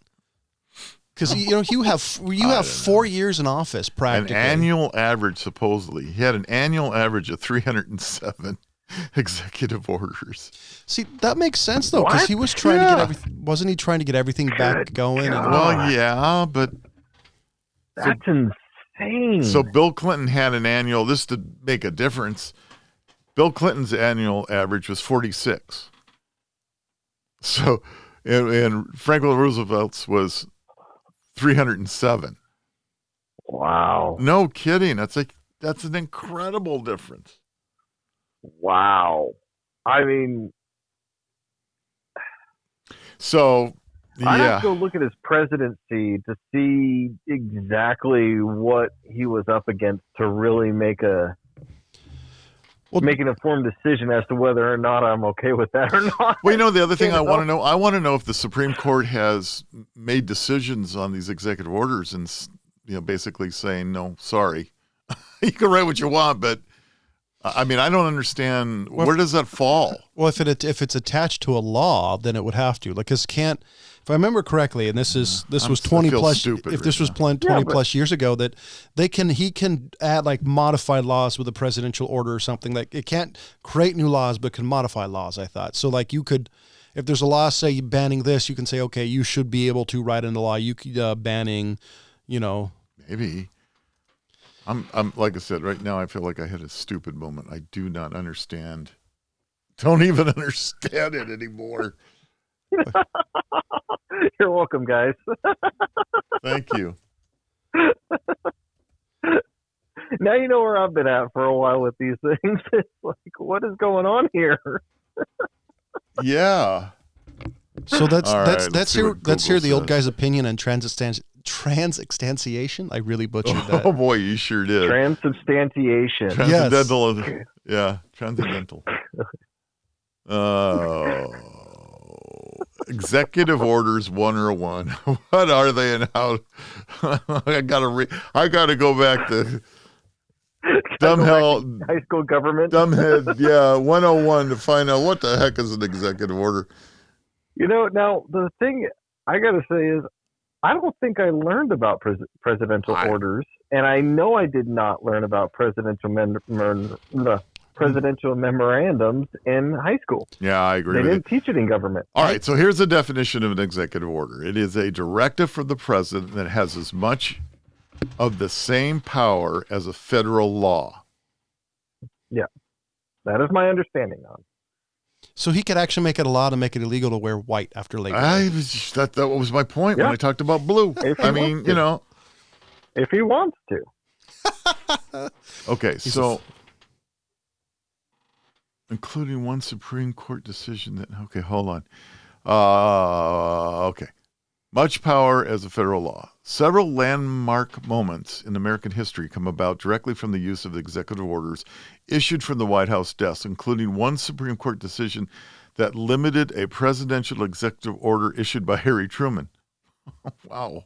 because you have 4 years in office practically.
An annual average, supposedly, he had an annual average of 307 executive orders.
See, that makes sense though, because he was trying to get everything. Wasn't he trying to get everything back going?
Well, yeah, but
that's insane.
So Bill Clinton had an annual, this to make a difference, Bill Clinton's annual average was 46. So, and Franklin Roosevelt's was 307.
Wow.
No kidding. That's an incredible difference.
Wow. I mean.
So.
I have to go look at his presidency to see exactly what he was up against to really make a make an informed decision as to whether or not I'm okay with that or not.
Well, the other thing I want to know if the Supreme Court has made decisions on these executive orders and, basically saying, no, sorry, you can write what you want, but I don't understand. Where does that fall?
Well, if it's attached to a law, then it would have to. Like, if I remember correctly, and this was 20 plus. If this was 20 plus years ago, that he can add like modified laws with a presidential order or something. Like, it can't create new laws, but can modify laws. I thought so. Like, you could, if there's a law say banning this, you can say, okay, you should be able to write in the law. You could banning,
maybe. I'm like I said, right now I feel like I had a stupid moment. I do not understand. Don't even understand it anymore.
You're welcome, guys.
Thank you.
Now you know where I've been at for a while with these things. It's like, what is going on here?
Yeah.
So let's hear the old guy's opinion on transubstantiation. I really butchered that.
Oh boy, you sure did.
Transubstantiation.
Transcendental. Yes. Yeah, transcendental. Executive orders 101. What are they and how? I gotta go back to
high school government.
Dumbhead, yeah, 101 to find out what the heck is an executive order.
Now the thing I gotta say is, I don't think I learned about presidential orders, and I know I did not learn about presidential memorandums in high school.
Yeah, I agree.
They didn't teach it in government.
All right, so here's the definition of an executive order. It is a directive from the president that has as much of the same power as a federal law.
Yeah, that is my understanding on.
So he could actually make it a law to make it illegal to wear white after Labor Day.
That was my point when I talked about blue. If
he wants to.
Okay, including one Supreme Court decision that, okay, hold on. Okay. Much power as a federal law. Several landmark moments in American history come about directly from the use of executive orders issued from the White House desk, including one Supreme Court decision that limited a presidential executive order issued by Harry Truman. Wow.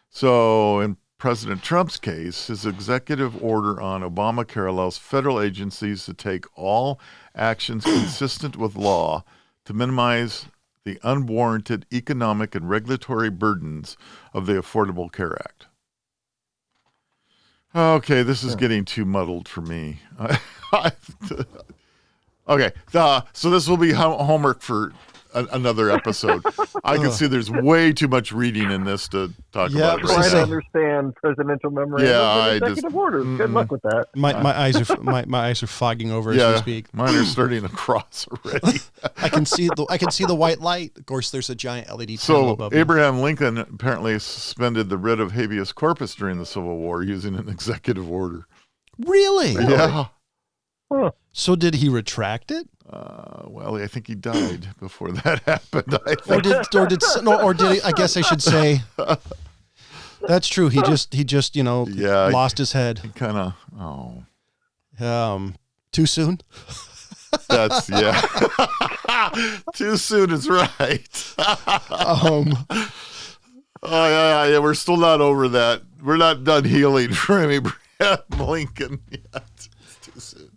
So in President Trump's case, his executive order on Obamacare allows federal agencies to take all actions consistent with law to minimize the unwarranted economic and regulatory burdens of the Affordable Care Act. Okay, this is getting too muddled for me. Okay, so this will be homework for another episode. I can see there's way too much reading in this to talk about.
Trying to understand presidential memorandums and executive orders. Good luck with that.
My eyes are fogging over as we speak.
Mine are starting to cross already.
I can see the white light. Of course, there's a giant LED panel above me.
Abraham Lincoln apparently suspended the writ of habeas corpus during the Civil War using an executive order.
Really?
Yeah.
Huh.
So did he retract it?
Well, I think he died before that happened.
Or did I guess I should say that's true. He just lost his head.
He kind of
too soon.
That's too soon is right. Yeah. We're still not over that. We're not done healing for Abraham Lincoln yet. It's too soon.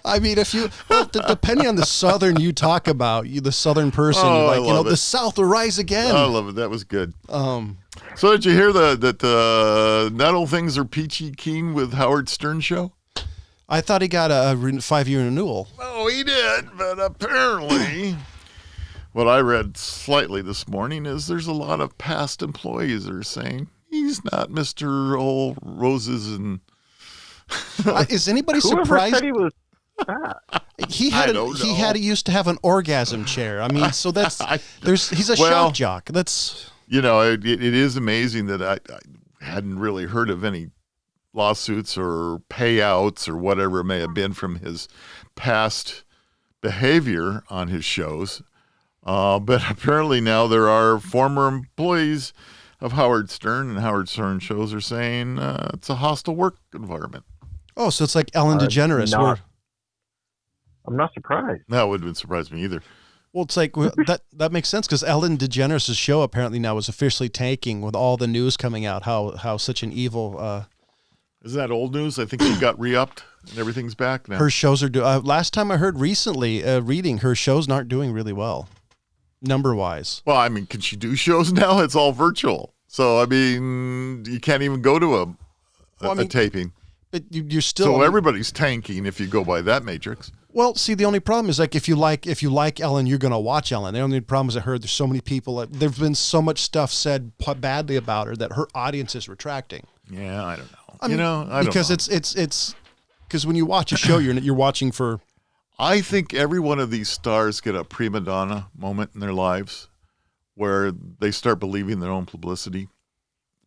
I mean, depending on the Southern you talk about, the Southern person, the South will rise again.
I love it. That was good. So did you hear that not all things are peachy keen with Howard Stern show?
I thought he got a 5-year renewal.
Oh, he did, but apparently what I read slightly this morning is there's a lot of past employees that are saying he's not Mr. Old Roses and...
Is anybody surprised?
Said he was
He used to have an orgasm chair. I mean, so he's a shock jock. That's
it is amazing that I hadn't really heard of any lawsuits or payouts or whatever it may have been from his past behavior on his shows. But apparently now there are former employees Howard Stern, and Howard Stern shows are saying it's a hostile work environment.
Oh, so it's like Ellen DeGeneres.
I'm not surprised.
That wouldn't surprise me either.
Well, it's like that makes sense because Ellen DeGeneres' show apparently now is officially tanking with all the news coming out. How such an evil.
Isn't that old news? I think she got re-upped and everything's back now.
Her shows are last time I heard recently, reading her shows aren't doing really well, number wise.
Well, I mean, can she do shows now? It's all virtual, so I mean, you can't even go to a taping.
But you're still.
So everybody's tanking if you go by that matrix.
Well, see, the only problem is like if you like Ellen, you're going to watch Ellen. The only problem is I heard there's so many people. There's been so much stuff said badly about her that her audience is retracting.
Yeah, I don't know.
I mean,
I don't know.
Because it's because when you watch a show, you're watching for.
I think every one of these stars get a prima donna moment in their lives where they start believing their own publicity. To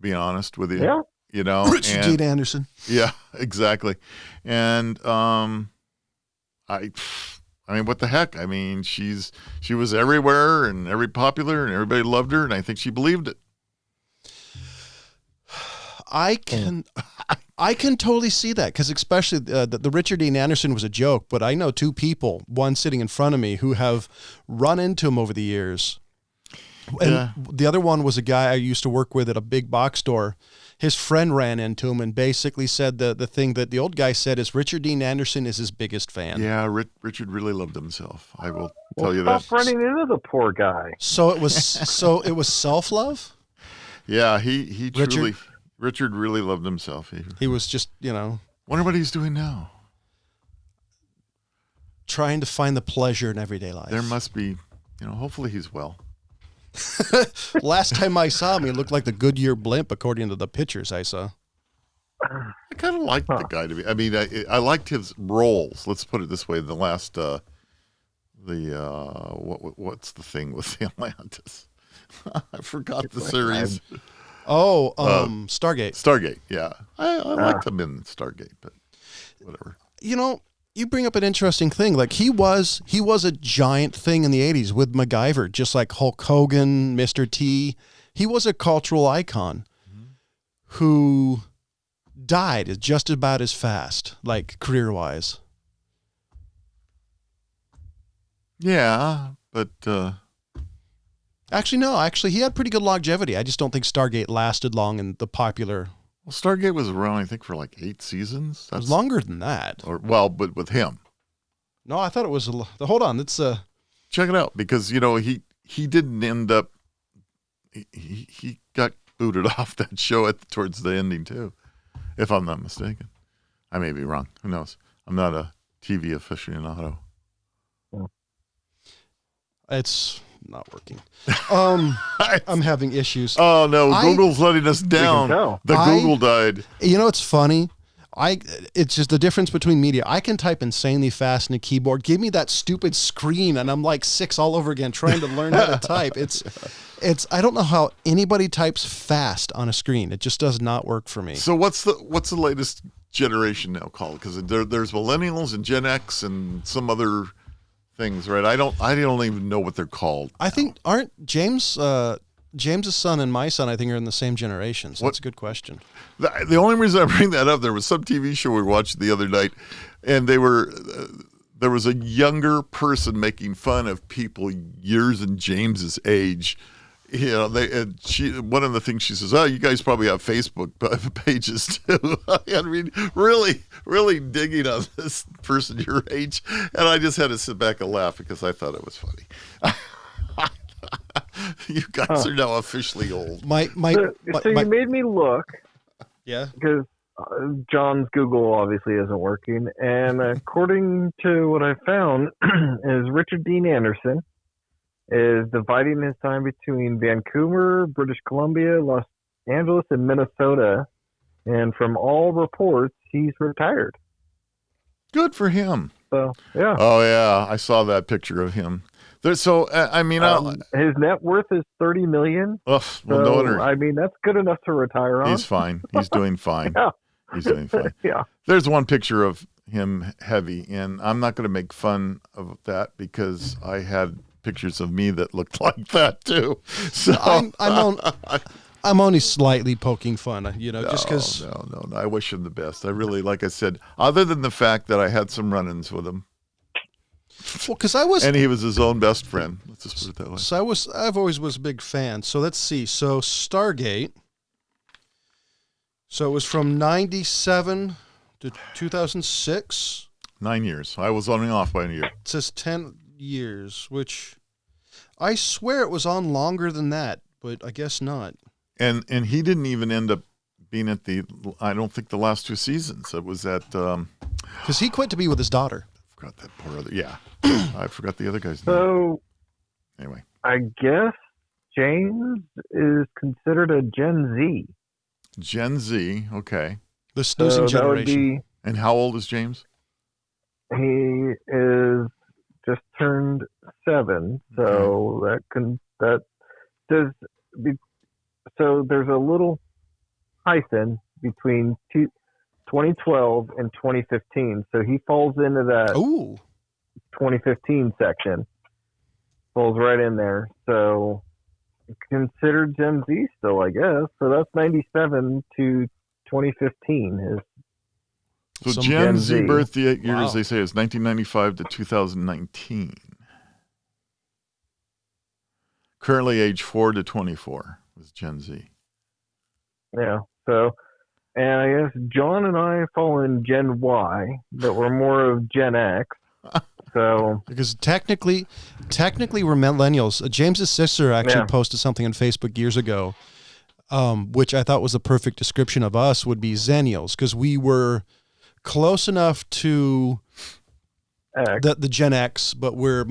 be honest with you,
Yeah.
You know,
Richard Dean Anderson.
Yeah, exactly. And I mean, what the heck? I mean, she was everywhere and popular and everybody loved her, and I think she believed it.
I can totally see that because especially the Richard Dean Anderson was a joke, but I know two people, one sitting in front of me, who have run into him over the years. And the other one was a guy I used to work with at a big box store. His friend ran into him and basically said the thing that the old guy said is Richard Dean Anderson is his biggest fan.
Yeah, Richard really loved himself. I will tell you that.
Stop running into the poor guy.
So it was self-love?
Yeah, he truly Richard really loved himself.
He was just,
wonder what he's doing now.
Trying to find the pleasure in everyday life.
There must be, hopefully he's well.
Last time I saw him, he looked like the Goodyear blimp, according to the pictures I saw.
I kind of liked the guy to be. I mean, I liked his roles. Let's put it this way: the last, what's the thing with the Atlantis? I forgot the series.
Oh, Stargate.
Stargate, yeah. I liked him in Stargate, but whatever.
You bring up an interesting thing. Like he was a giant thing in the 80s with MacGyver, just like Hulk Hogan, Mr. T. He was a cultural icon who died just about as fast, like career-wise.
Yeah, but
Actually, no. Actually, he had pretty good longevity. I just don't think Stargate lasted long in the popular.
Well, Stargate was around, I think, for like 8 seasons.
It was longer than that.
But with him.
No, I thought it was. Hold on, it's
check it out because he didn't end up. He got booted off that show towards the ending too, if I'm not mistaken. I may be wrong. Who knows? I'm not a TV aficionado.
It's not working. I'm having issues.
Oh no, Google's letting us down. Google died.
It's funny. It's just the difference between media. I can type insanely fast in a keyboard. Give me that stupid screen, and I'm like 6 all over again trying to learn how to type. It's. I don't know how anybody types fast on a screen. It just does not work for me.
So what's the latest generation now called? Because there's millennials and Gen X and some other things, right? I don't even know what they're called.
I think aren't James's son and my son, I think, are in the same generation. So that's a good question.
The only reason I bring that up, there was some TV show we watched the other night, and there was a younger person making fun of people years in James's age. One of the things she says, "Oh, you guys probably have Facebook pages too." I mean, really, really digging on this person your age, and I just had to sit back and laugh because I thought it was funny. You guys are now officially old.
So you made me look.
Yeah.
Because John's Google obviously isn't working, and according to what I found, is Richard Dean Anderson is dividing his time between Vancouver, British Columbia, Los Angeles, and Minnesota, and from all reports, he's retired.
Good for him.
So yeah.
Oh yeah, I saw that picture of him. His
net worth is $30 million.
Well, no wonder.
I mean, that's good enough to retire on.
He's fine. He's doing fine.
Yeah.
He's doing fine.
Yeah.
There's one picture of him heavy, and I'm not going to make fun of that because I had pictures of me that looked like that too. So
I I'm only slightly poking fun, just because.
No. I wish him the best. I really, like I said, other than the fact that I had some run-ins with him.
Well, because
and he was his own best friend. Let's just put it that way.
So I've always was a big fan. So let's see. So Stargate. So it was from 97 to 2006.
9 years. I was on and off by a year.
It says 10 years, which I swear it was on longer than that, but I guess not.
And he didn't even end up being at I don't think the last 2 seasons. It was at
because he quit to be with his daughter.
I forgot that poor other. Yeah, I forgot the other guy's name.
So
anyway,
I guess James is considered a Gen Z.
Gen Z, okay.
The snoozing generation.
And how old is James?
He is just turned 7, so so there's a little hyphen between 2012 and 2015, so he falls into that 2015 section. Falls right in there, so considered Gen Z still, I guess. So that's 97 to 2015 is.
So Gen Z birth years, they say, is 1995 to 2019. Currently age 4 to 24 is Gen Z.
Yeah. So, and I guess John and I fall in Gen Y, but we're more of Gen X. So
because technically we're millennials. James's sister actually posted something on Facebook years ago, which I thought was the perfect description of us would be Zennials, because we were close enough to the Gen X, but we're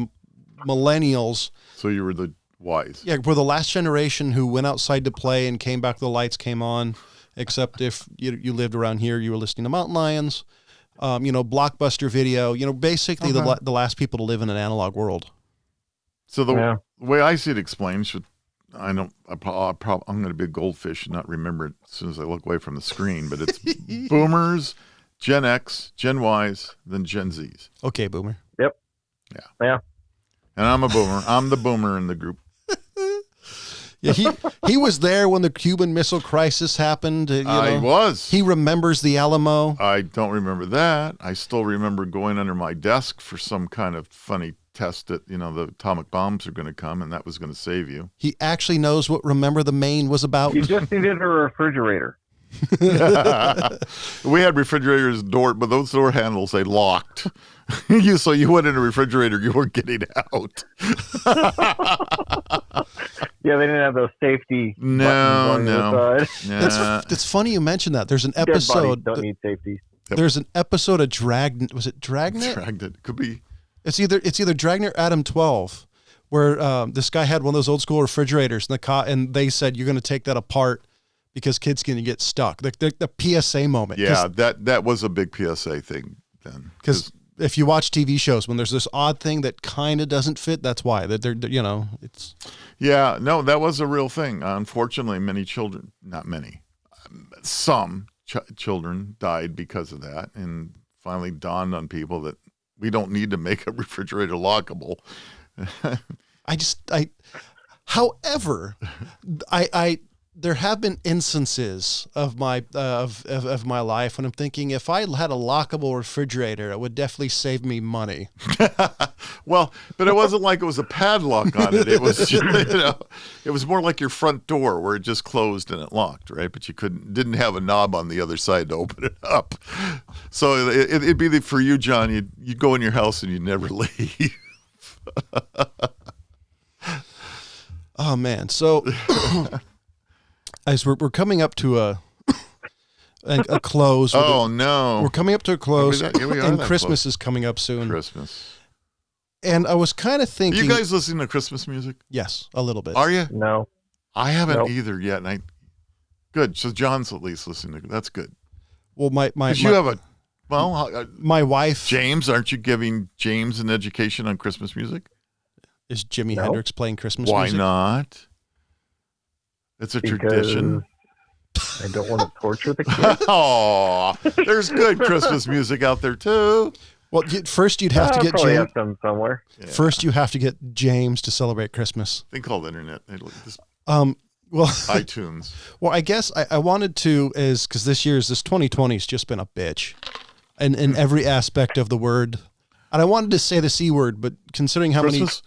millennials.
So you were the Ys.
Yeah, we're the last generation who went outside to play and came back, the lights came on, except if you lived around here, you were listening to Mountain Lions, Blockbuster Video, basically the last people to live in an analog world.
So the way I see it explained, I'm going to be a goldfish and not remember it as soon as I look away from the screen, but it's boomers, Gen X, Gen Ys, then Gen Zs.
Okay, boomer.
Yep. Yeah.
And I'm a boomer. I'm the boomer in the group.
Yeah, he was there when the Cuban Missile Crisis happened.
I was.
He remembers the Alamo.
I don't remember that. I still remember going under my desk for some kind of funny test that, the atomic bombs are going to come and that was going to save you.
He actually knows what Remember the Maine was about.
You just needed a refrigerator.
We had refrigerators but those door handles, they locked. So you went in a refrigerator, you weren't getting out.
Yeah, they didn't have those safety buttons on the side.
It's funny you mentioned that. There's an episode.
Don't need safety.
Yep. There's an episode of Dragnet. Was it Dragnet?
Dragnet. Could be.
It's either Dragnet or Adam 12, where this guy had one of those old school refrigerators and they said you're going to take that apart because kids can get stuck. The PSA moment.
Yeah, that was a big PSA thing then.
Because if you watch TV shows, when there's this odd thing that kind of doesn't fit, that's why. It's.
Yeah, no, that was a real thing. Unfortunately, many children, not many, some children died because of that, and finally dawned on people that we don't need to make a refrigerator lockable.
However, there have been instances of my of my life when I'm thinking if I had a lockable refrigerator, it would definitely save me money.
Well, but it wasn't like it was a padlock on it. It was just, it was more like your front door where it just closed and it locked, right? But you didn't have a knob on the other side to open it up. So it'd be for you, John. You'd go in your house and you'd never leave.
Oh man, so. As we're coming up to a close.
No.
We're coming up to a close,
Here we are,
and Christmas is coming up soon.
Christmas.
And I was kind of thinking...
Are you guys listening to Christmas music?
Yes, a little bit.
Are you?
No.
I haven't either yet. And good. So John's at least listening to That's good.
Well, my wife...
James, aren't you giving James an education on Christmas music?
Is Jimi Hendrix playing Christmas
music?
Why
not? It's a tradition.
I don't want to torture the kids.
Oh, there's good Christmas music out there too.
Well, first you'd have to get
James.
Have
some somewhere.
Yeah. First, you have to get James to celebrate Christmas.
Thing called internet.
Well,
iTunes.
well, I guess I wanted to because this 2020 has just been a bitch, and in every aspect of the word. And I wanted to say the C word, but considering how
Christmas?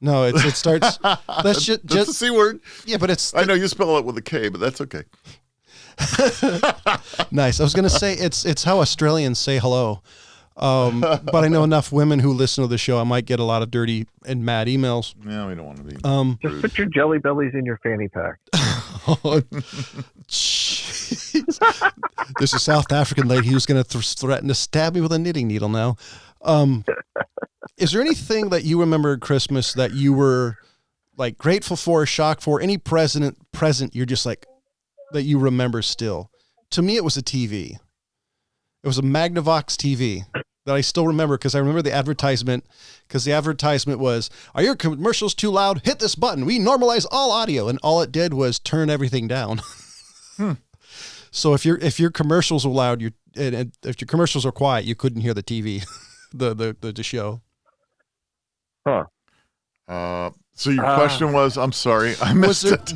many, no, it starts. That's
That's the C word.
Yeah, but it's
I know you spell it with a K, but that's okay.
nice. I was gonna say it's how Australians say hello. But I know enough women who listen to the show. I might get a lot of dirty and mad emails.
No, we don't want to be.
Just put your jelly bellies in your fanny pack.
There's a South African lady who's going to threaten to stab me with a knitting needle now. Is there anything that you remember at Christmas that you were like grateful for, shocked for? Any present you're just like that you remember still? To me, it was a TV. It was a Magnavox TV that I still remember because I remember the advertisement. Because the advertisement was, "Are your commercials too loud? Hit this button. We normalize all audio," and all it did was turn everything down. So if your commercials were loud, and if your commercials were quiet, you couldn't hear the TV, the show.
Huh.
So your question was, I'm sorry, I missed it.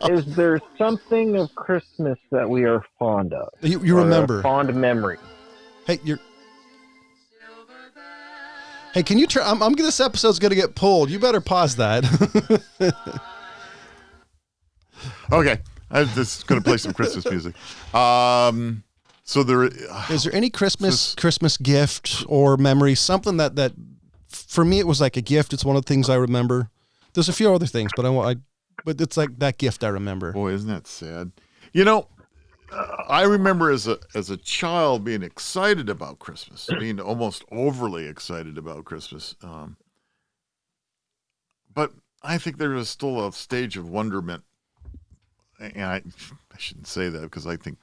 Is there something of Christmas that we are fond of?
You
Or
remember?
a fond memory.
Hey, Hey, can you turn? I'm this episode's gonna get pulled. You better pause that.
Okay, I'm just going to play some Christmas music. So there
is there any Christmas gift or memory? Something that for me it was like a gift. It's one of the things I remember. There's a few other things, but but it's like that gift I remember.
Boy, isn't that sad? You know, I remember as a child being excited about Christmas, being almost overly excited about Christmas. But I think there is still a stage of wonderment. And I shouldn't say that because I think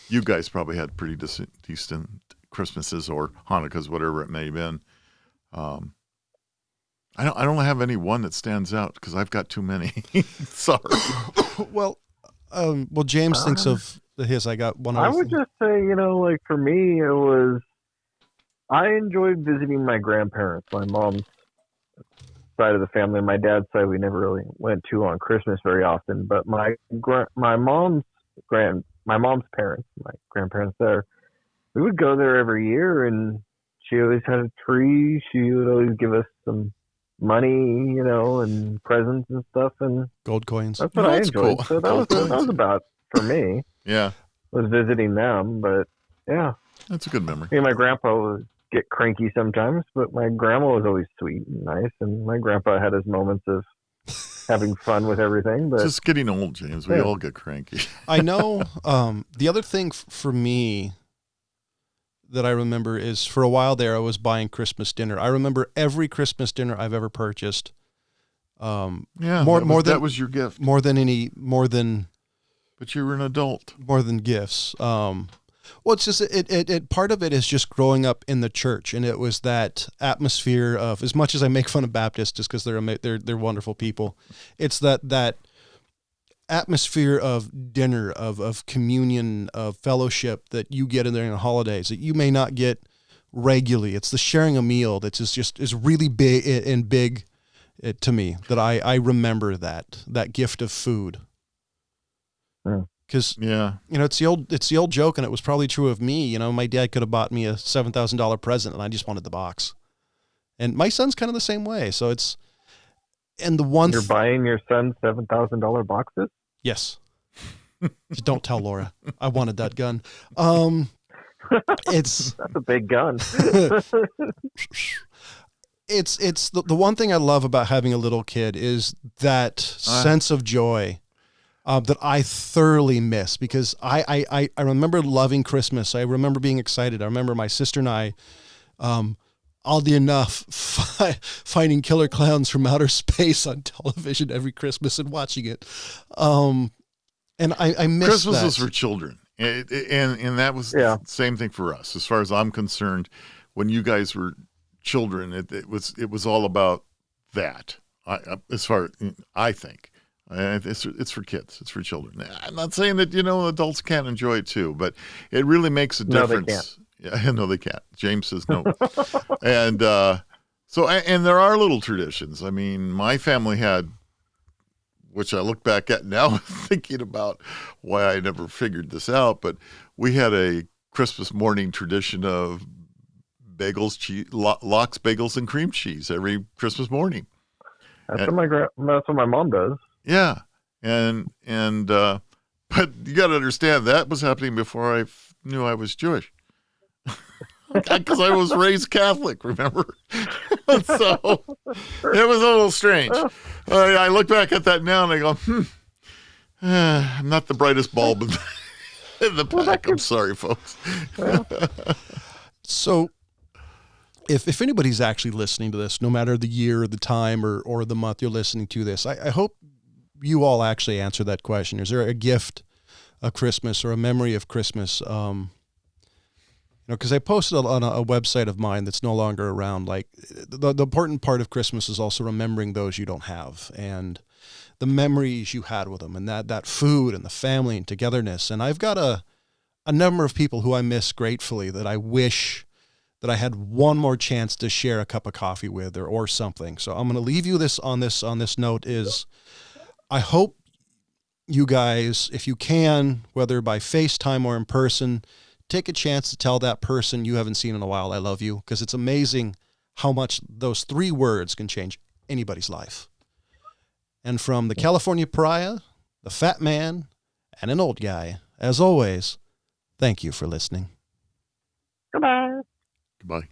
you guys probably had pretty decent Christmases or Hanukkahs, whatever it may have been. I don't have any one that stands out because I've got too many. Sorry.
Well, James thinks of his. I got one.
I would just say, like for me, I enjoyed visiting my grandparents, my mom's side of the family. My dad's side, we never really went to on Christmas very often. But my mom's parents, my grandparents there, we would go there every year, and she always had a tree. She would always give us some money, and presents and stuff, and
gold coins.
That's what I enjoyed.
Cool.
So that was about for me.
Yeah,
was visiting them, but yeah,
that's a good memory.
Me and my grandpa would get cranky sometimes, but my grandma was always sweet and nice, and my grandpa had his moments of having fun with everything. But
just getting old, James. We all get cranky.
I know. The other thing for me that I remember is for a while there, I was buying Christmas dinner. I remember every Christmas dinner I've ever purchased.
That was your gift.
But
you were an adult.
More than gifts. It's just it part of it is just growing up in the church, and it was that atmosphere of, as much as I make fun of Baptists just because they're wonderful people, it's that atmosphere of dinner, of communion, of fellowship that you get in there in the holidays that you may not get regularly. It's the sharing a meal that is really big to me, that I remember that gift of food. Because it's the old joke, and it was probably true of me. My dad could have bought me a $7,000 present, and I just wanted the box. And my son's kind of the same way. So it's, and the one
you're buying your son $7,000 boxes.
Yes. Just don't tell Laura. I wanted that gun. That's
a big gun.
It's the one thing I love about having a little kid is that sense of joy. That I thoroughly miss, because I remember loving Christmas. I remember being excited. I remember my sister and I, oddly enough, finding killer clowns from outer space on television every Christmas and watching it. And I miss
Christmas
that.
was for children. And that was the same thing for us. As far as I'm concerned, when you guys were children, it was all about that. I think. It's for kids. It's for children. I'm not saying that adults can't enjoy it too, but it really makes a difference.
No, they can't.
Yeah, no, they can't. James says no. And and there are little traditions. I mean, my family had which I look back at now thinking about why I never figured this out, but we had a Christmas morning tradition of bagels, lox, bagels, and cream cheese every Christmas morning.
That's what my mom does.
Yeah. And but you got to understand that was happening before I knew I was Jewish. Because I was raised Catholic, remember? So it was a little strange. I look back at that now and I go, I'm not the brightest bulb in the pack. I'm sorry, folks.
So if anybody's actually listening to this, no matter the year or the time or the month you're listening to this, I hope you all actually answer that question. Is there a gift of Christmas or a memory of Christmas? Because I posted on a website of mine that's no longer around, like the important part of Christmas is also remembering those you don't have and the memories you had with them and that food and the family and togetherness. And I've got a number of people who I miss gratefully that I wish that I had one more chance to share a cup of coffee with or something. So I'm going to leave you on this note is I hope you guys, if you can, whether by FaceTime or in person, take a chance to tell that person you haven't seen in a while, I love you, because it's amazing how much those 3 words can change anybody's life. And from the California Pariah, the Fat Man, and an old guy, as always, thank you for listening.
Goodbye.
Goodbye.